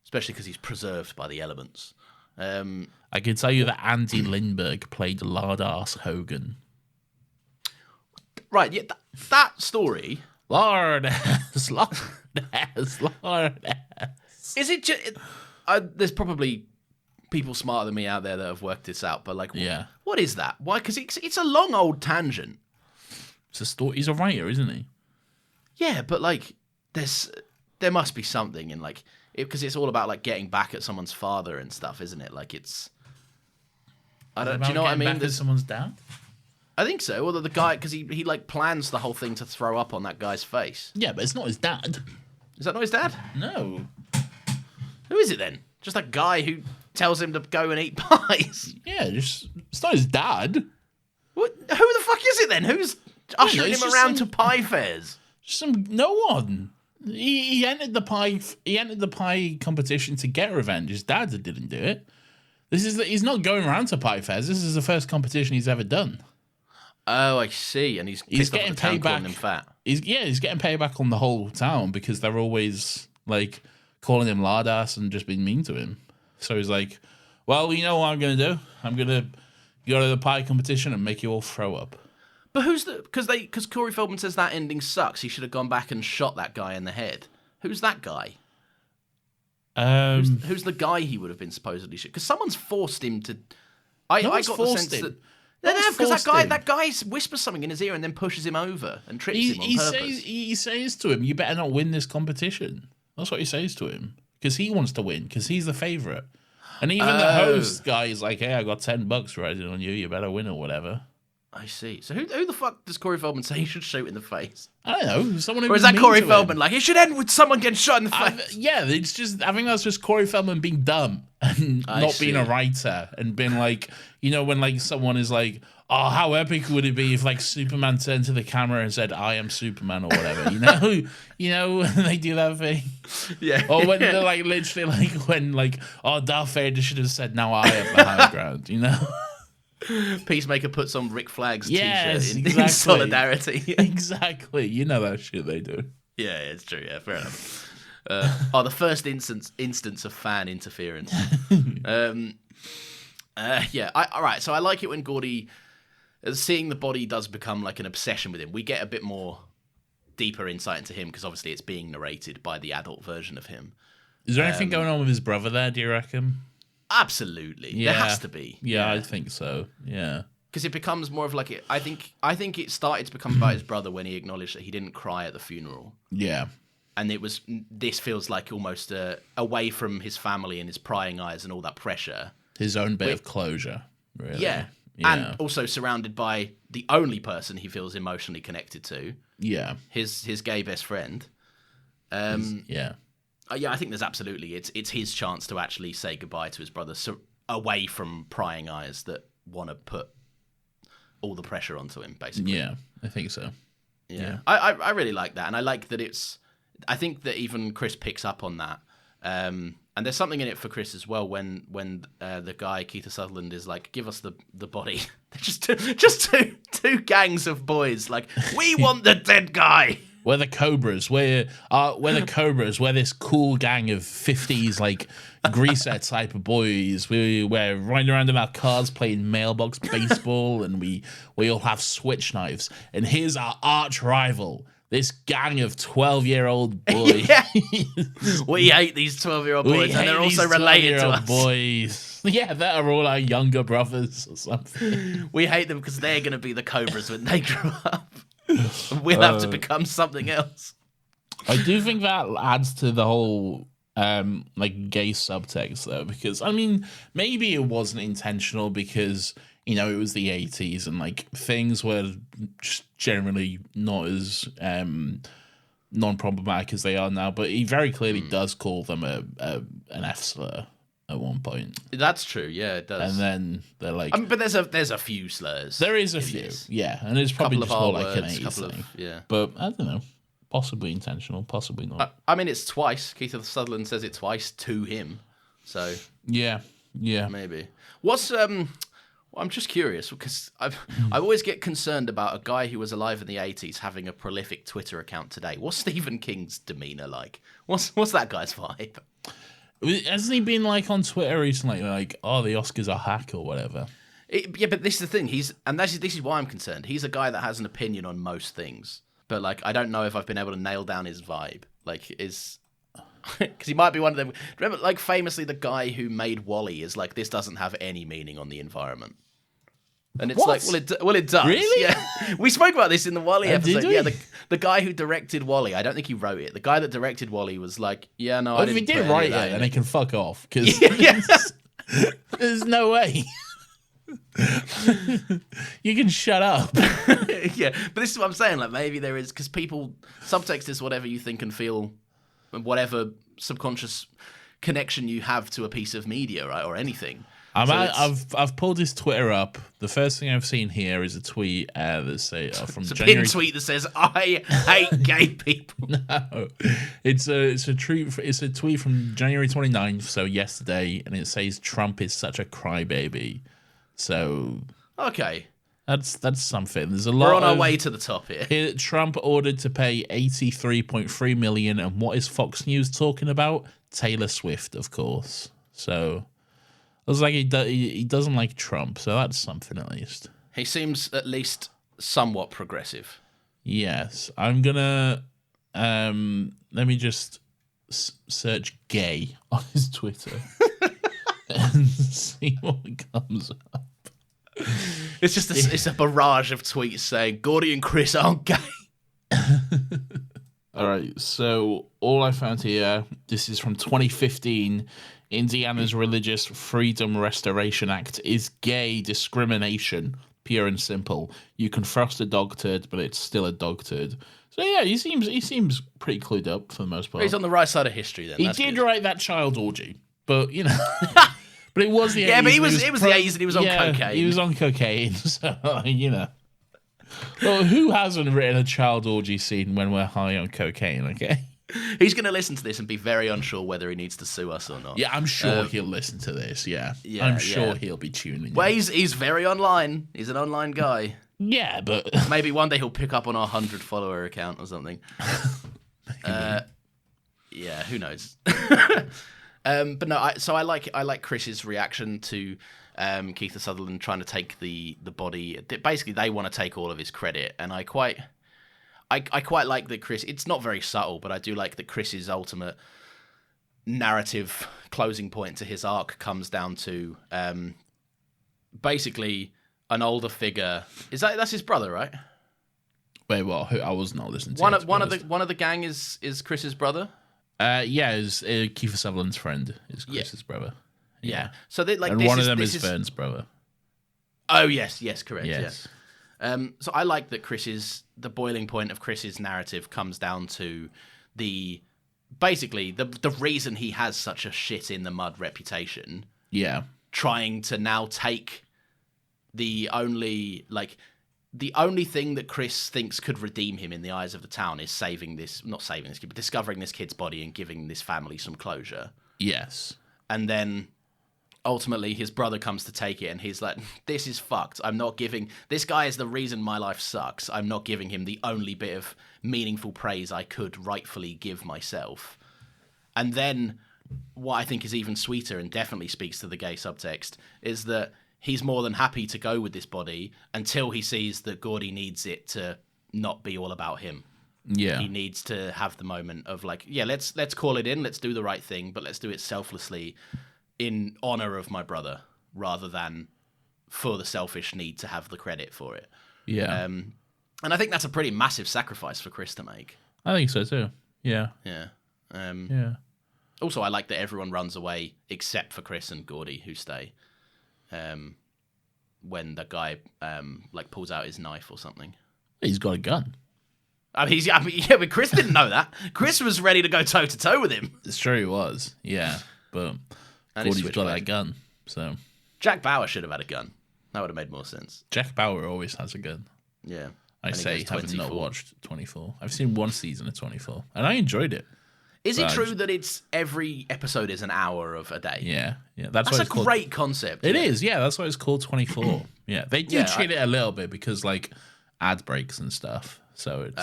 B: Especially because he's preserved by the elements.
A: I can tell you that Andy Lindbergh played Lardass Hogan.
B: Right. Yeah. That story.
A: Lardass.
B: Is it just... there's probably people smarter than me out there that have worked this out, but like, what is that? Why? Because it's a long old tangent.
A: It's a story. He's a writer, isn't he?
B: Yeah, but like, there must be something in like, because it's all about like getting back at someone's father and stuff, isn't it? Like it's... do you know what I mean?
A: Back at someone's dad?
B: I think so. Well, the guy, because he like plans the whole thing to throw up on that guy's face.
A: Yeah, but it's not his dad.
B: Is that not his dad?
A: No.
B: Who is it then? Just that guy who tells him to go and eat pies.
A: Yeah, it's not his dad.
B: What? Who the fuck is it then? Who's ushering him around to pie fairs?
A: No one. He entered the pie. He entered the pie competition to get revenge. His dad didn't do it. He's not going around to pie fairs. This is the first competition he's ever done.
B: Oh, I see. And he's getting payback. Him fat.
A: He's getting payback on the whole town because they're always like calling him lardass and just being mean to him. So he's like, well, you know what I'm going to do? I'm going to go to the pie competition and make you all throw up.
B: But because Corey Feldman says that ending sucks. He should have gone back and shot that guy in the head. Who's that guy? Who's the guy he would have been supposedly shot? Because someone's forced him to. I got the sense that. No, because that guy whispers something in his ear and then pushes him over and trips him on purpose.
A: He says to him, you better not win this competition. That's what he says to him. Because he wants to win, because he's the favourite. And even the host guy is like, hey, I got $10 riding on you, you better win or whatever.
B: I see. So who the fuck does Corey Feldman say he should shoot in the face?
A: I don't know. Someone who
B: or is that Corey Feldman? Like, it should end with someone getting shot in the face.
A: It's just, I think that's just Corey Feldman being dumb and not being a writer and being like, you know, when like someone is like, oh, how epic would it be if like Superman turned to the camera and said, I am Superman or whatever, you know, when they do that thing.
B: Yeah.
A: Or when they're like literally like when like, oh, Darth Vader should have said, now I have the high ground, you know?
B: Peacemaker puts on Rick Flagg's
A: t-shirt
B: in solidarity.
A: Exactly. You know that shit they do.
B: Yeah, it's true. Yeah, fair enough. The first instance of fan interference. Yeah. All right. So I like it when Gordy, seeing the body does become like an obsession with him. We get a bit more deeper insight into him because obviously it's being narrated by the adult version of him.
A: Is there anything going on with his brother there, do you reckon?
B: Absolutely. Yeah. There has to be.
A: Yeah, I think so. Yeah.
B: Because it becomes more of like I think it started to become about his brother when he acknowledged that he didn't cry at the funeral.
A: Yeah.
B: And this feels like almost away from his family and his prying eyes and all that pressure.
A: His own bit of closure, really.
B: Yeah. And also surrounded by the only person he feels emotionally connected to.
A: Yeah.
B: His gay best friend.
A: Yeah,
B: I think there's absolutely it's his chance to actually say goodbye to his brother, away from prying eyes that want to put all the pressure onto him, basically.
A: Yeah, I think so.
B: Yeah. I really like that, and I like that I think that even Chris picks up on that. And there's something in it for Chris as well when the guy Keith Sutherland is like, give us the body. They're just two gangs of boys like, we want the dead guy.
A: We're the Cobras. We're the Cobras. We're this cool gang of 50s like greaser type of boys. We're riding around in our cars playing mailbox baseball, and we all have switch knives. And here's our arch rival. This gang of 12-year-old boys.
B: Yeah. We hate these 12-year-old boys, and they're also related to us.
A: Boys. Yeah, that are all our younger brothers or something.
B: We hate them because they're going to be the Cobras when they grow up. We'll have to become something else.
A: I do think that adds to the whole like gay subtext, though, because I mean, maybe it wasn't intentional because it was the 80s and like things were just generally not as non-problematic as they are now. But he very clearly does call them an F slur at one point.
B: That's true. Yeah, it does.
A: And then they're like,
B: but there's a few slurs.
A: There is a few, yeah, and it's probably just more like an 80s thing.
B: Yeah,
A: but I don't know. Possibly intentional, possibly not.
B: I mean, it's twice. Keith Sutherland says it twice to him, so
A: yeah,
B: maybe. What's I'm just curious because I always get concerned about a guy who was alive in the 80s having a prolific Twitter account today. What's Stephen King's demeanor like? What's that guy's vibe?
A: Hasn't he been like on Twitter recently, like, oh, the Oscars are hack or whatever?
B: Yeah, but this is the thing. This is why I'm concerned. He's a guy that has an opinion on most things, but like I don't know if I've been able to nail down his vibe. Like, because he might be one of them. Remember, like famously, the guy who made WALL-E is like, this doesn't have any meaning on the environment. And it's
A: what?
B: like, well, it does.
A: Really?
B: Yeah. We spoke about this in the WALL-E episode.
A: Did we?
B: Yeah, the guy who directed WALL-E, I don't think he wrote it. The guy that directed WALL-E was like, yeah, no, I didn't.
A: If he did write it, then he can fuck off because there's no way. You can shut up.
B: Yeah, but this is what I'm saying. Like maybe there is because subtext is whatever you think and feel, whatever subconscious connection you have to a piece of media, right, or anything.
A: I've pulled his Twitter up. The first thing I've seen here is a tweet that say from
B: it's a
A: January.
B: Pinned tweet that says "I hate gay people."
A: No, it's a tweet from January 29th, so yesterday, and it says Trump is such a crybaby. So
B: okay,
A: that's something. There's a lot.
B: We're on our way to the top here.
A: Trump ordered to pay $83.3 million, and what is Fox News talking about? Taylor Swift, of course. So. I was like, he doesn't like Trump, so that's something at least.
B: He seems at least somewhat progressive.
A: Yes. I'm going to... let me just search gay on his Twitter and see what comes up.
B: It's just it's a barrage of tweets saying, Gordy and Chris aren't gay.
A: All right, so all I found here, this is from 2015... Indiana's Religious Freedom Restoration Act is gay discrimination, pure and simple. You can frost a dog turd, but it's still a dog turd. So yeah, he seems pretty clued up for the most part.
B: He's on the right side of history then.
A: He did write that child orgy, but but it was the 80s.
B: Yeah, but it was the 80s and he was on cocaine.
A: He was on cocaine, so Well, who hasn't written a child orgy scene when we're high on cocaine? Okay.
B: He's going to listen to this and be very unsure whether he needs to sue us or not.
A: Yeah, I'm sure he'll listen to this, yeah. I'm sure he'll be tuning in.
B: Well, he's very online. He's an online guy.
A: Yeah, but...
B: Maybe one day he'll pick up on our 100-follower account or something. Yeah, who knows? But no, I like Chris's reaction to Keith Sutherland trying to take the body. Basically, they want to take all of his credit, and I quite like that Chris... It's not very subtle, but I do like that Chris's ultimate narrative closing point to his arc comes down to basically an older figure. That's his brother, right?
A: Wait, what? I was not listening to
B: one of the gang is Chris's brother?
A: Yeah, is Keith Sutherland's friend is Chris's brother.
B: Yeah. So they like,
A: and one of them is Vern's brother.
B: Oh yes, correct.
A: Yes.
B: Yeah. So I like that the boiling point of Chris's narrative comes down to basically the reason he has such a shit in the mud reputation.
A: Yeah.
B: trying to now take the only thing that Chris thinks could redeem him in the eyes of the town is not saving this kid, but discovering this kid's body and giving this family some closure.
A: Yes.
B: And then ultimately his brother comes to take it and he's like, this is fucked. This guy is the reason my life sucks. I'm not giving him the only bit of meaningful praise I could rightfully give myself. And then what I think is even sweeter and definitely speaks to the gay subtext is that he's more than happy to go with this body until he sees that Gordy needs it to not be all about him.
A: Yeah.
B: He needs to have the moment of like, yeah, let's call it in, let's do the right thing, but let's do it selflessly in honor of my brother rather than for the selfish need to have the credit for it.
A: Yeah.
B: And I think that's a pretty massive sacrifice for Chris to make.
A: I think so too. Yeah.
B: Yeah.
A: Yeah.
B: Also, I like that everyone runs away except for Chris and Gordy, who stay. When the guy pulls out his knife or something.
A: He's got a gun.
B: But Chris didn't know that. Chris was ready to go toe to toe with him.
A: It's true, he was. Yeah, but Gordy's got that gun. So
B: Jack Bauer should have had a gun. That would have made more sense.
A: Jack Bauer always has a gun.
B: Yeah.
A: I say, having not watched 24. I've seen one season of 24, and I enjoyed it.
B: Is it true that it's every episode is an hour of a day?
A: Yeah.
B: That's a great concept.
A: It is, yeah. That's why it's called 24. Yeah, they do cheat it a little bit because like ad breaks and stuff. So it's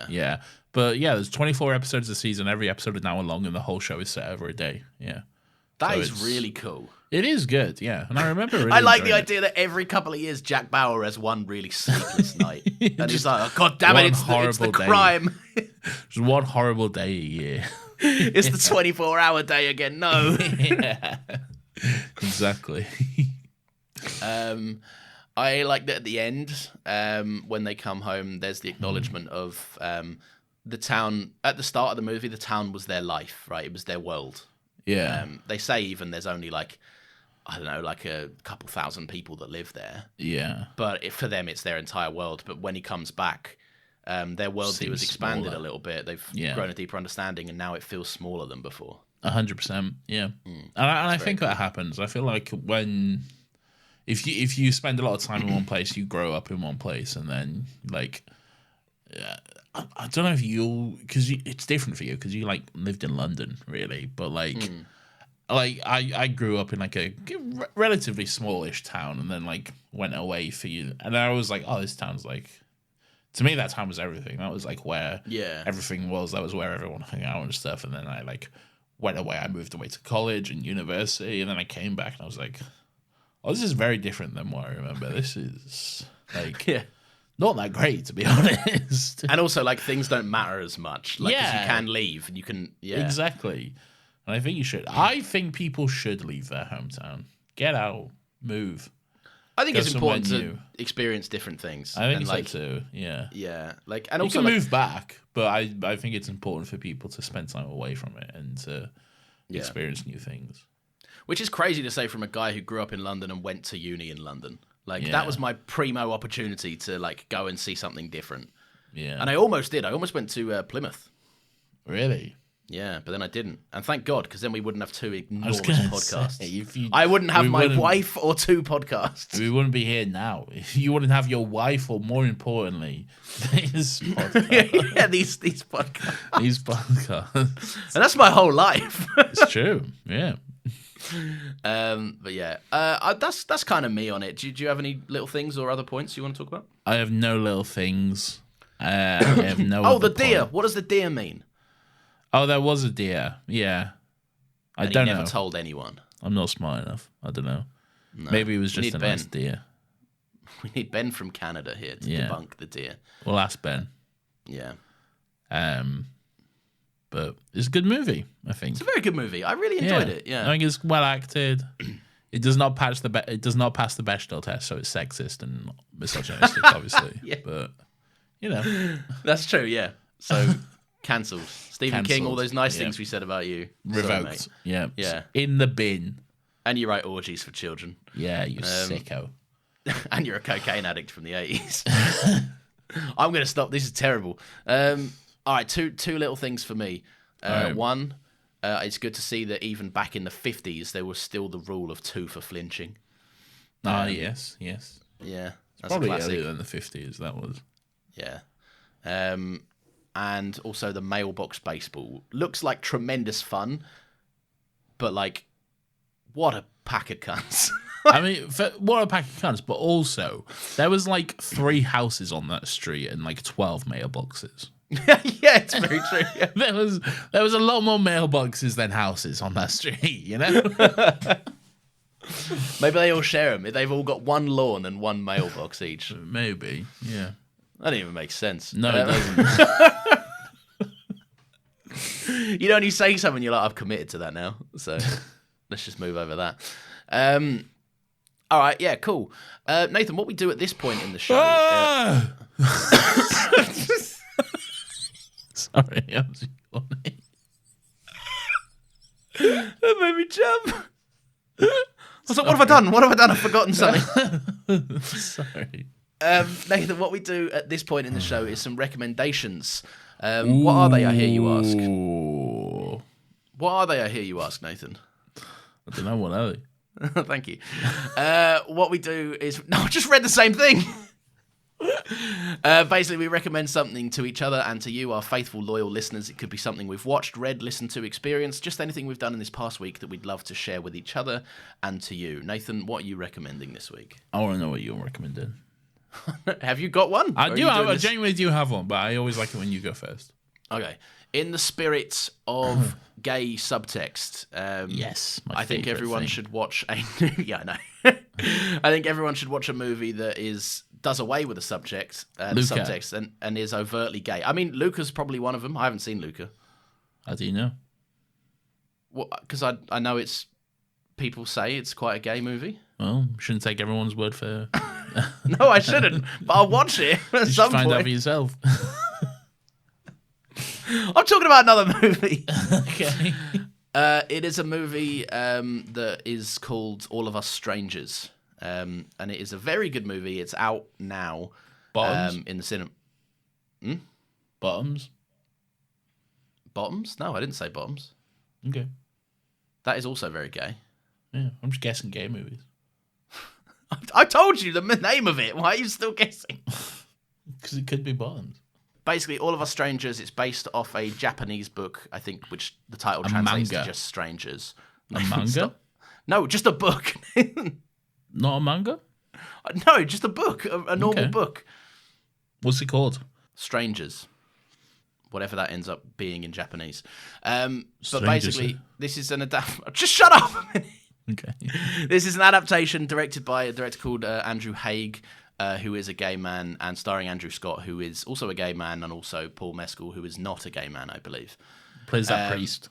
A: yeah. But yeah, there's 24 episodes a season. Every episode is an hour long, and the whole show is set over a day. Yeah,
B: that is really cool.
A: It is good, yeah. And I remember really
B: I like the idea that every couple of years Jack Bauer has one really sleepless night. And he's like, oh, God damn it, it's the crime.
A: Just one horrible day a year.
B: It's the 24-hour day again. No.
A: Yeah. Exactly.
B: I like that at the end, when they come home, there's the acknowledgement of the town. At the start of the movie, the town was their life, right? It was their world.
A: Yeah.
B: They say even there's only a couple thousand people that live there.
A: Yeah.
B: But for them, it's their entire world. But when he comes back, their worldview has expanded a little bit. They've grown a deeper understanding, and now it feels smaller than before.
A: 100%. Yeah. And I think that happens. I feel like if you spend a lot of time in one place, you grow up in one place, and then like, I don't know if because it's different for you because you like lived in London really, but like I grew up in like a relatively smallish town, and then like went away for you, and I was like, oh, this town's like, to me that town was everything. That was like where everything was. That was where everyone hung out and stuff. And then I like went away. I moved away to college and university, and then I came back and I was like, oh, this is very different than what I remember. This is like not that great, to be honest.
B: And also, like, things don't matter as much. Like, 'cause you can leave and you can,
A: Exactly. And I think you should. I think people should leave their hometown. Get out. Move.
B: I think it's important to experience different things.
A: I think so too, yeah.
B: Yeah. Like, and
A: you
B: also
A: can move back, but I think it's important for people to spend time away from it and to experience new things.
B: Which is crazy to say from a guy who grew up in London and went to uni in London. Like, that was my primo opportunity to, like, go and see something different.
A: Yeah.
B: And I almost did. I almost went to Plymouth.
A: Really?
B: Yeah, but then I didn't. And thank God, because then we wouldn't have two enormous podcasts.
A: Say,
B: I wouldn't have my wife or two podcasts.
A: We wouldn't be here now. You wouldn't have your wife, or more importantly, this podcast.
B: These podcasts.
A: These podcasts.
B: And that's my whole life.
A: It's true, yeah.
B: But yeah, that's kind of me on it. Do you have any little things or other points you want to talk about?
A: I have no little things. I have no.
B: Oh, the deer. What does the deer mean?
A: Oh, there was a deer. Yeah, I don't know.
B: Never told anyone.
A: I'm not smart enough. I don't know.
B: No.
A: Maybe it was just a nice deer.
B: We need Ben from Canada here to debunk the deer.
A: We'll ask Ben.
B: Yeah.
A: But it's a good movie, I think.
B: It's a very good movie. I really enjoyed it. Yeah.
A: I think it's well acted. It does not pass the Bechdel test, so it's sexist and misogynistic, obviously. But you know,
B: that's true. Yeah. So cancelled. Stephen King. All those nice things we said about you
A: revoked.
B: Sorry,
A: yeah.
B: Yeah.
A: In the bin.
B: And you write orgies for children.
A: Yeah, you sicko.
B: And you're a cocaine addict from the 80s. I'm going to stop. This is terrible. All right, two little things for me. Right. One, It's good to see that even back in the 50s, there was still the rule of 2 for flinching.
A: Yes.
B: Yeah, that's
A: Probably
B: a classic.
A: earlier than the 50s, that was.
B: Yeah. And also the mailbox baseball. Looks like tremendous fun, but like, what a pack of cunts.
A: I mean, what a pack of cunts, but also, there was like 3 houses on that street and like 12 mailboxes.
B: Yeah, it's very true. Yeah.
A: There was a lot more mailboxes than houses on that street, you know?
B: Maybe they all share them. They've all got one lawn and one mailbox each.
A: Maybe, yeah.
B: That don't even make sense.
A: No, it doesn't.
B: You know, when you say something, you're like, I've committed to that now. So let's just move over that. All right, yeah, cool. Nathan, what we do at this point in the show...
A: Sorry, I'm just funny.
B: That made me jump. I was like, what have I done? What have I done? I've forgotten something.
A: Sorry.
B: Nathan, what we do at this point in the show is some recommendations. What are they, I hear you ask?
A: Ooh.
B: What are they, I hear you ask, Nathan?
A: I don't know, what are they?
B: Thank you. What we do is... No, I just read the same thing. Basically, we recommend something to each other and to you, our faithful, loyal listeners. It could be something we've watched, read, listened to, experienced, just anything we've done in this past week that we'd love to share with each other and to you. Nathan, what are you recommending this week?
A: I want to know what you're recommending.
B: Have you got one?
A: I genuinely do have one, but I always like it when you go first.
B: Okay. In the spirit of gay subtext,
A: yes,
B: I think everyone should watch a new... Yeah, I know. I think everyone should watch a movie that does away with the subject, the subtext, and is overtly gay. I mean, Luca's probably one of them. I haven't seen Luca.
A: How do you know?
B: Well, because I know people say it's quite a gay movie.
A: Well, shouldn't take everyone's word for...
B: No, I shouldn't, but I'll watch it at some point.
A: Find out for yourself.
B: I'm talking about another movie.
A: Okay.
B: It is a movie that is called All of Us Strangers. And it is a very good movie. It's out now.
A: Bottoms?
B: In the cinema.
A: Bottoms?
B: Bottoms? No, I didn't say bottoms.
A: Okay.
B: That is also very gay.
A: Yeah, I'm just guessing gay movies.
B: I told you the name of it. Why are you still guessing?
A: Because it could be bottoms.
B: Basically, All of Us Strangers, it's based off a Japanese book, I think, which the title translates to just Strangers.
A: A manga?
B: No, just a book.
A: Not a manga?
B: No, just a book, a normal book.
A: What's it called?
B: Strangers. Whatever that ends up being in Japanese. But basically, this is an adaptation. Just shut up a minute.
A: Okay.
B: This is an adaptation directed by a director called Andrew Haigh, who is a gay man, and starring Andrew Scott, who is also a gay man, and also Paul Mescal, who is not a gay man, I believe.
A: Plays that priest.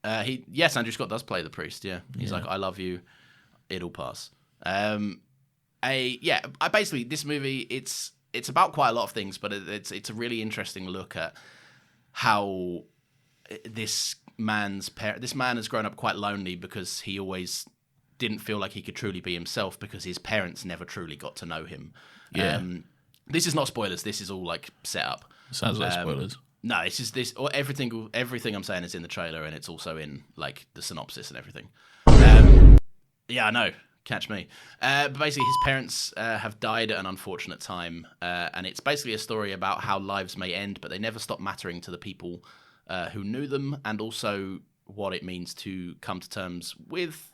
B: Yes, Andrew Scott does play the priest, yeah. He's like, I love you, it'll pass. Basically, this movie, it's about quite a lot of things, but it's a really interesting look at how this man has grown up quite lonely because he always didn't feel like he could truly be himself because his parents never truly got to know him.
A: Yeah.
B: This is not spoilers. This is all like set up.
A: Sounds like spoilers.
B: No, it's just this. Or everything I'm saying is in the trailer, and it's also in like the synopsis and everything. Yeah, I know. Catch me. But basically, his parents have died at an unfortunate time, and it's basically a story about how lives may end, but they never stop mattering to the people who knew them, and also what it means to come to terms with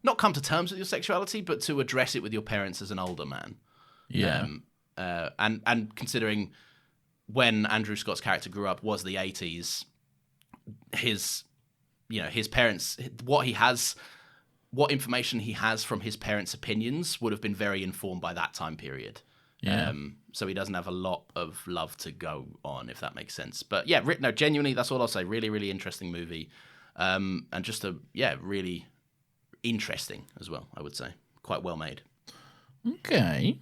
B: not come to terms with your sexuality, but to address it with your parents as an older man.
A: Yeah.
B: And considering when Andrew Scott's character grew up was the 80s, his parents, what information he has from his parents' opinions would have been very informed by that time period.
A: Yeah.
B: So he doesn't have a lot of love to go on, if that makes sense. But yeah, no, genuinely, that's all I'll say. Really, really interesting movie. And just really interesting as well, I would say. Quite well made.
A: Okay.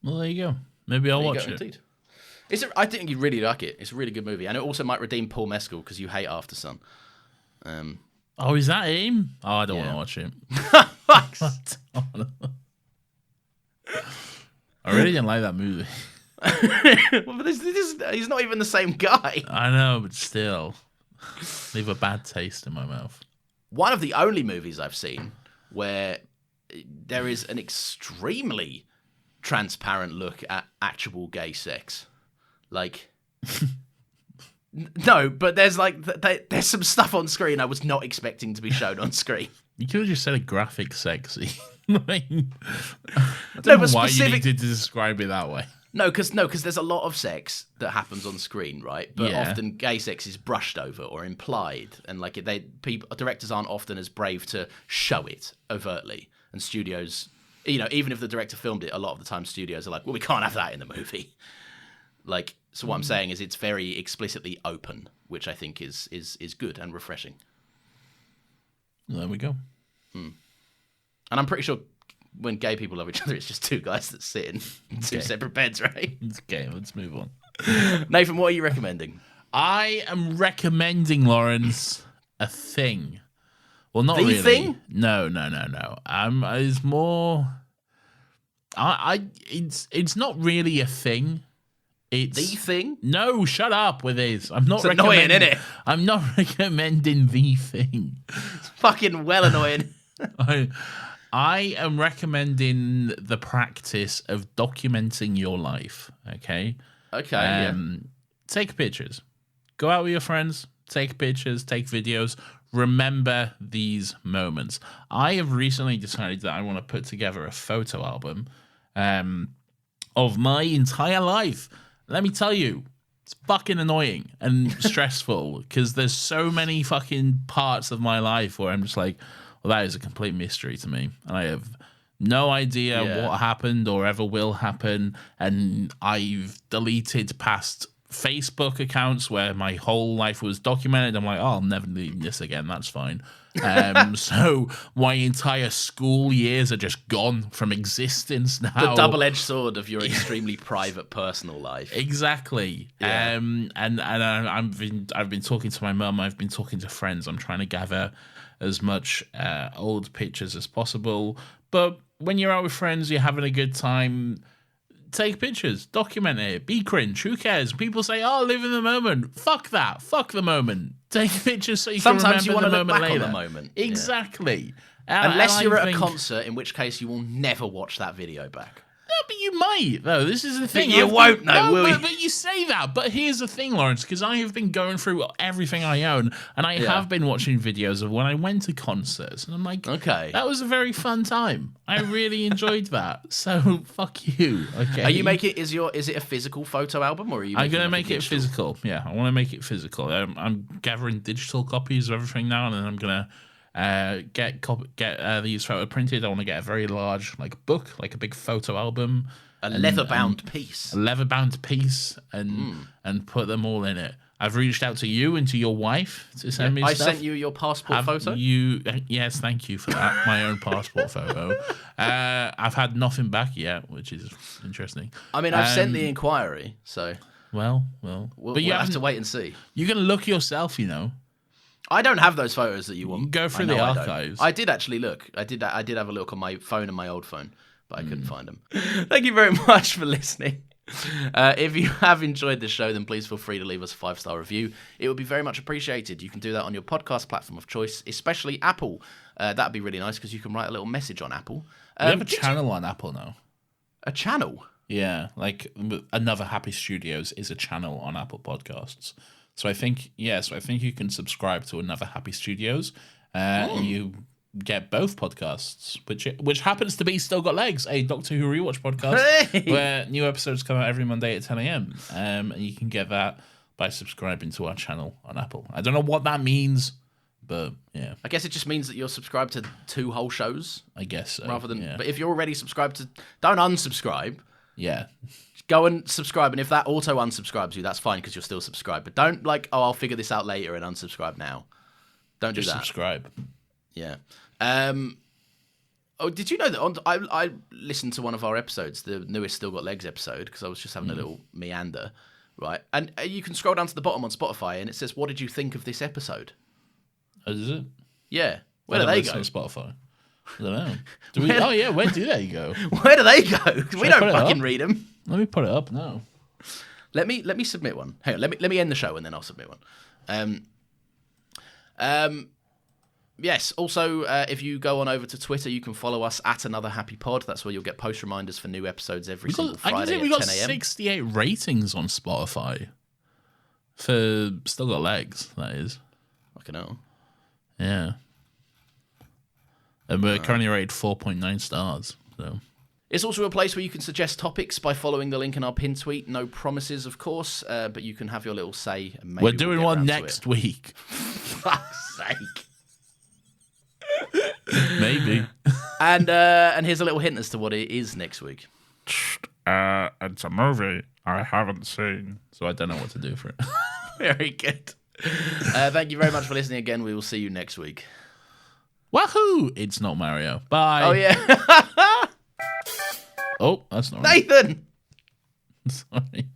A: Well, there you go. Maybe I'll watch it.
B: Indeed. I think you'd really like it. It's a really good movie. And it also might redeem Paul Mescal because you hate After Sun.
A: Oh, is that him? Oh, I don't want to watch him. I really didn't like that movie.
B: Well, but he's not even the same guy.
A: I know, but still. Leave a bad taste in my mouth.
B: One of the only movies I've seen where there is an extremely transparent look at actual gay sex. Like, no, but there's there's some stuff on screen I was not expecting to be shown on screen.
A: You could have just said a graphic sexy. I don't know why you needed to describe it that way.
B: No, because there's a lot of sex that happens on screen, right? But often gay sex is brushed over or implied, and directors aren't often as brave to show it overtly. And studios, even if the director filmed it, a lot of the time studios are like, well, we can't have that in the movie. So what I'm saying is it's very explicitly open, which I think is good and refreshing.
A: There we go.
B: And I'm pretty sure when gay people love each other, it's just two guys that sit in two separate beds, right?
A: Okay, let's move on.
B: Nathan, what are you recommending?
A: I am recommending, Lawrence, a thing. Well, not
B: the
A: really.
B: Thing?
A: No. It's more. It's not really a thing. It's
B: The Thing?
A: No, shut up with this. I'm not.
B: It's annoying, isn't it?
A: I'm not recommending the thing.
B: It's fucking well annoying.
A: I am recommending the practice of documenting your life. Okay.
B: Okay.
A: Take pictures. Go out with your friends. Take pictures. Take videos. Remember these moments. I have recently decided that I want to put together a photo album of my entire life. Let me tell you, it's fucking annoying and stressful because there's so many fucking parts of my life where I'm just like, well, that is a complete mystery to me. And I have no idea what happened or ever will happen. And I've deleted past Facebook accounts where my whole life was documented. I'm like, oh, I'll never need this again. That's fine. So my entire school years are just gone from existence now.
B: The double-edged sword of your extremely private personal life.
A: Exactly.
B: Yeah.
A: And I've been talking to my mum. I've been talking to friends. I'm trying to gather as much old pictures as possible. But when you're out with friends, you're having a good time. Take pictures, document it, be cringe. Who cares? People say, "Oh, live in the moment." Fuck that. Fuck the moment. Take pictures so you
B: Sometimes
A: can
B: you
A: remember
B: want
A: the
B: to look
A: moment
B: back
A: later.
B: on the moment.
A: Exactly.
B: Unless you're at a concert, in which case you will never watch that video back.
A: No, but you might, though. This is the thing.
B: You won't know, will you?
A: But you say that. But here's the thing, Lawrence, because I have been going through everything I own, and I have been watching videos of when I went to concerts, and I'm like,
B: okay,
A: that was a very fun time. I really enjoyed that. So fuck you. Okay.
B: Are you making is it a physical photo album or are you?
A: I'm gonna make it physical. Yeah, I want to make it physical. I'm gathering digital copies of everything now, and then I'm gonna get these photo printed. I want to get a very large book, like a big photo album.
B: A leather-bound piece.
A: A leather-bound piece, and put them all in it. I've reached out to you and to your wife to send me stuff.
B: I sent you your passport photo?
A: Yes, thank you for that. My own passport photo. I've had nothing back yet, which is interesting.
B: I mean, I've sent the inquiry, so...
A: Well.
B: But you have to wait and see.
A: You can look yourself,
B: I don't have those photos that you want.
A: You can go through the archives.
B: I did actually look. I did have a look on my phone and my old phone, but I couldn't find them. Thank you very much for listening. If you have enjoyed the show, then please feel free to leave us a 5-star review. It would be very much appreciated. You can do that on your podcast platform of choice, especially Apple. That'd be really nice because you can write a little message on Apple.
A: We have a channel on Apple now.
B: A channel?
A: Yeah, Another Happy Studios is a channel on Apple Podcasts. So I think you can subscribe to Another Happy Studios. You get both podcasts, which happens to be Still Got Legs, a Doctor Who rewatch podcast where new episodes come out every Monday at 10 a.m. And you can get that by subscribing to our channel on Apple. I don't know what that means, but yeah.
B: I guess it just means that you're subscribed to 2 whole shows.
A: I guess so.
B: Rather than, but if you're already subscribed to, don't unsubscribe.
A: Yeah.
B: Go and subscribe, and if that auto unsubscribes you, that's fine because you're still subscribed. But don't I'll figure this out later and unsubscribe now. Don't do that.
A: Subscribe.
B: Yeah. Did you know that I listened to one of our episodes, the newest Still Got Legs episode, because I was just having a little meander, right? And you can scroll down to the bottom on Spotify, and it says, "What did you think of this episode?"
A: Oh, is it?
B: Yeah. Where do they go?
A: On Spotify. I don't know. Where do they go?
B: Where do they go? We don't fucking read them.
A: Let me put it up now.
B: Let me submit one. Hang on, let me end the show and then I'll submit one. Yes. Also, if you go on over to Twitter, you can follow us at Another Happy Pod. That's where you'll get post reminders for new episodes every single Friday
A: I can see
B: at
A: we
B: 10
A: got
B: a.m.
A: 68 ratings on Spotify for Still Got Legs, that is.
B: Fucking hell.
A: Yeah. And we're currently rated 4.9 stars. So
B: It's also a place where you can suggest topics by following the link in our pin tweet. No promises, of course, but you can have your little say. And maybe
A: we're doing
B: we'll
A: one
B: get around
A: next
B: to
A: week.
B: Fuck's sake.
A: Maybe.
B: And here's a little hint as to what it is next week.
A: It's a movie I haven't seen, so I don't know what to do for it.
B: Very good. Thank you very much for listening again. We will see you next week.
A: Wahoo! It's not Mario. Bye.
B: Oh, yeah.
A: Oh, that's not right.
B: Nathan!
A: Sorry.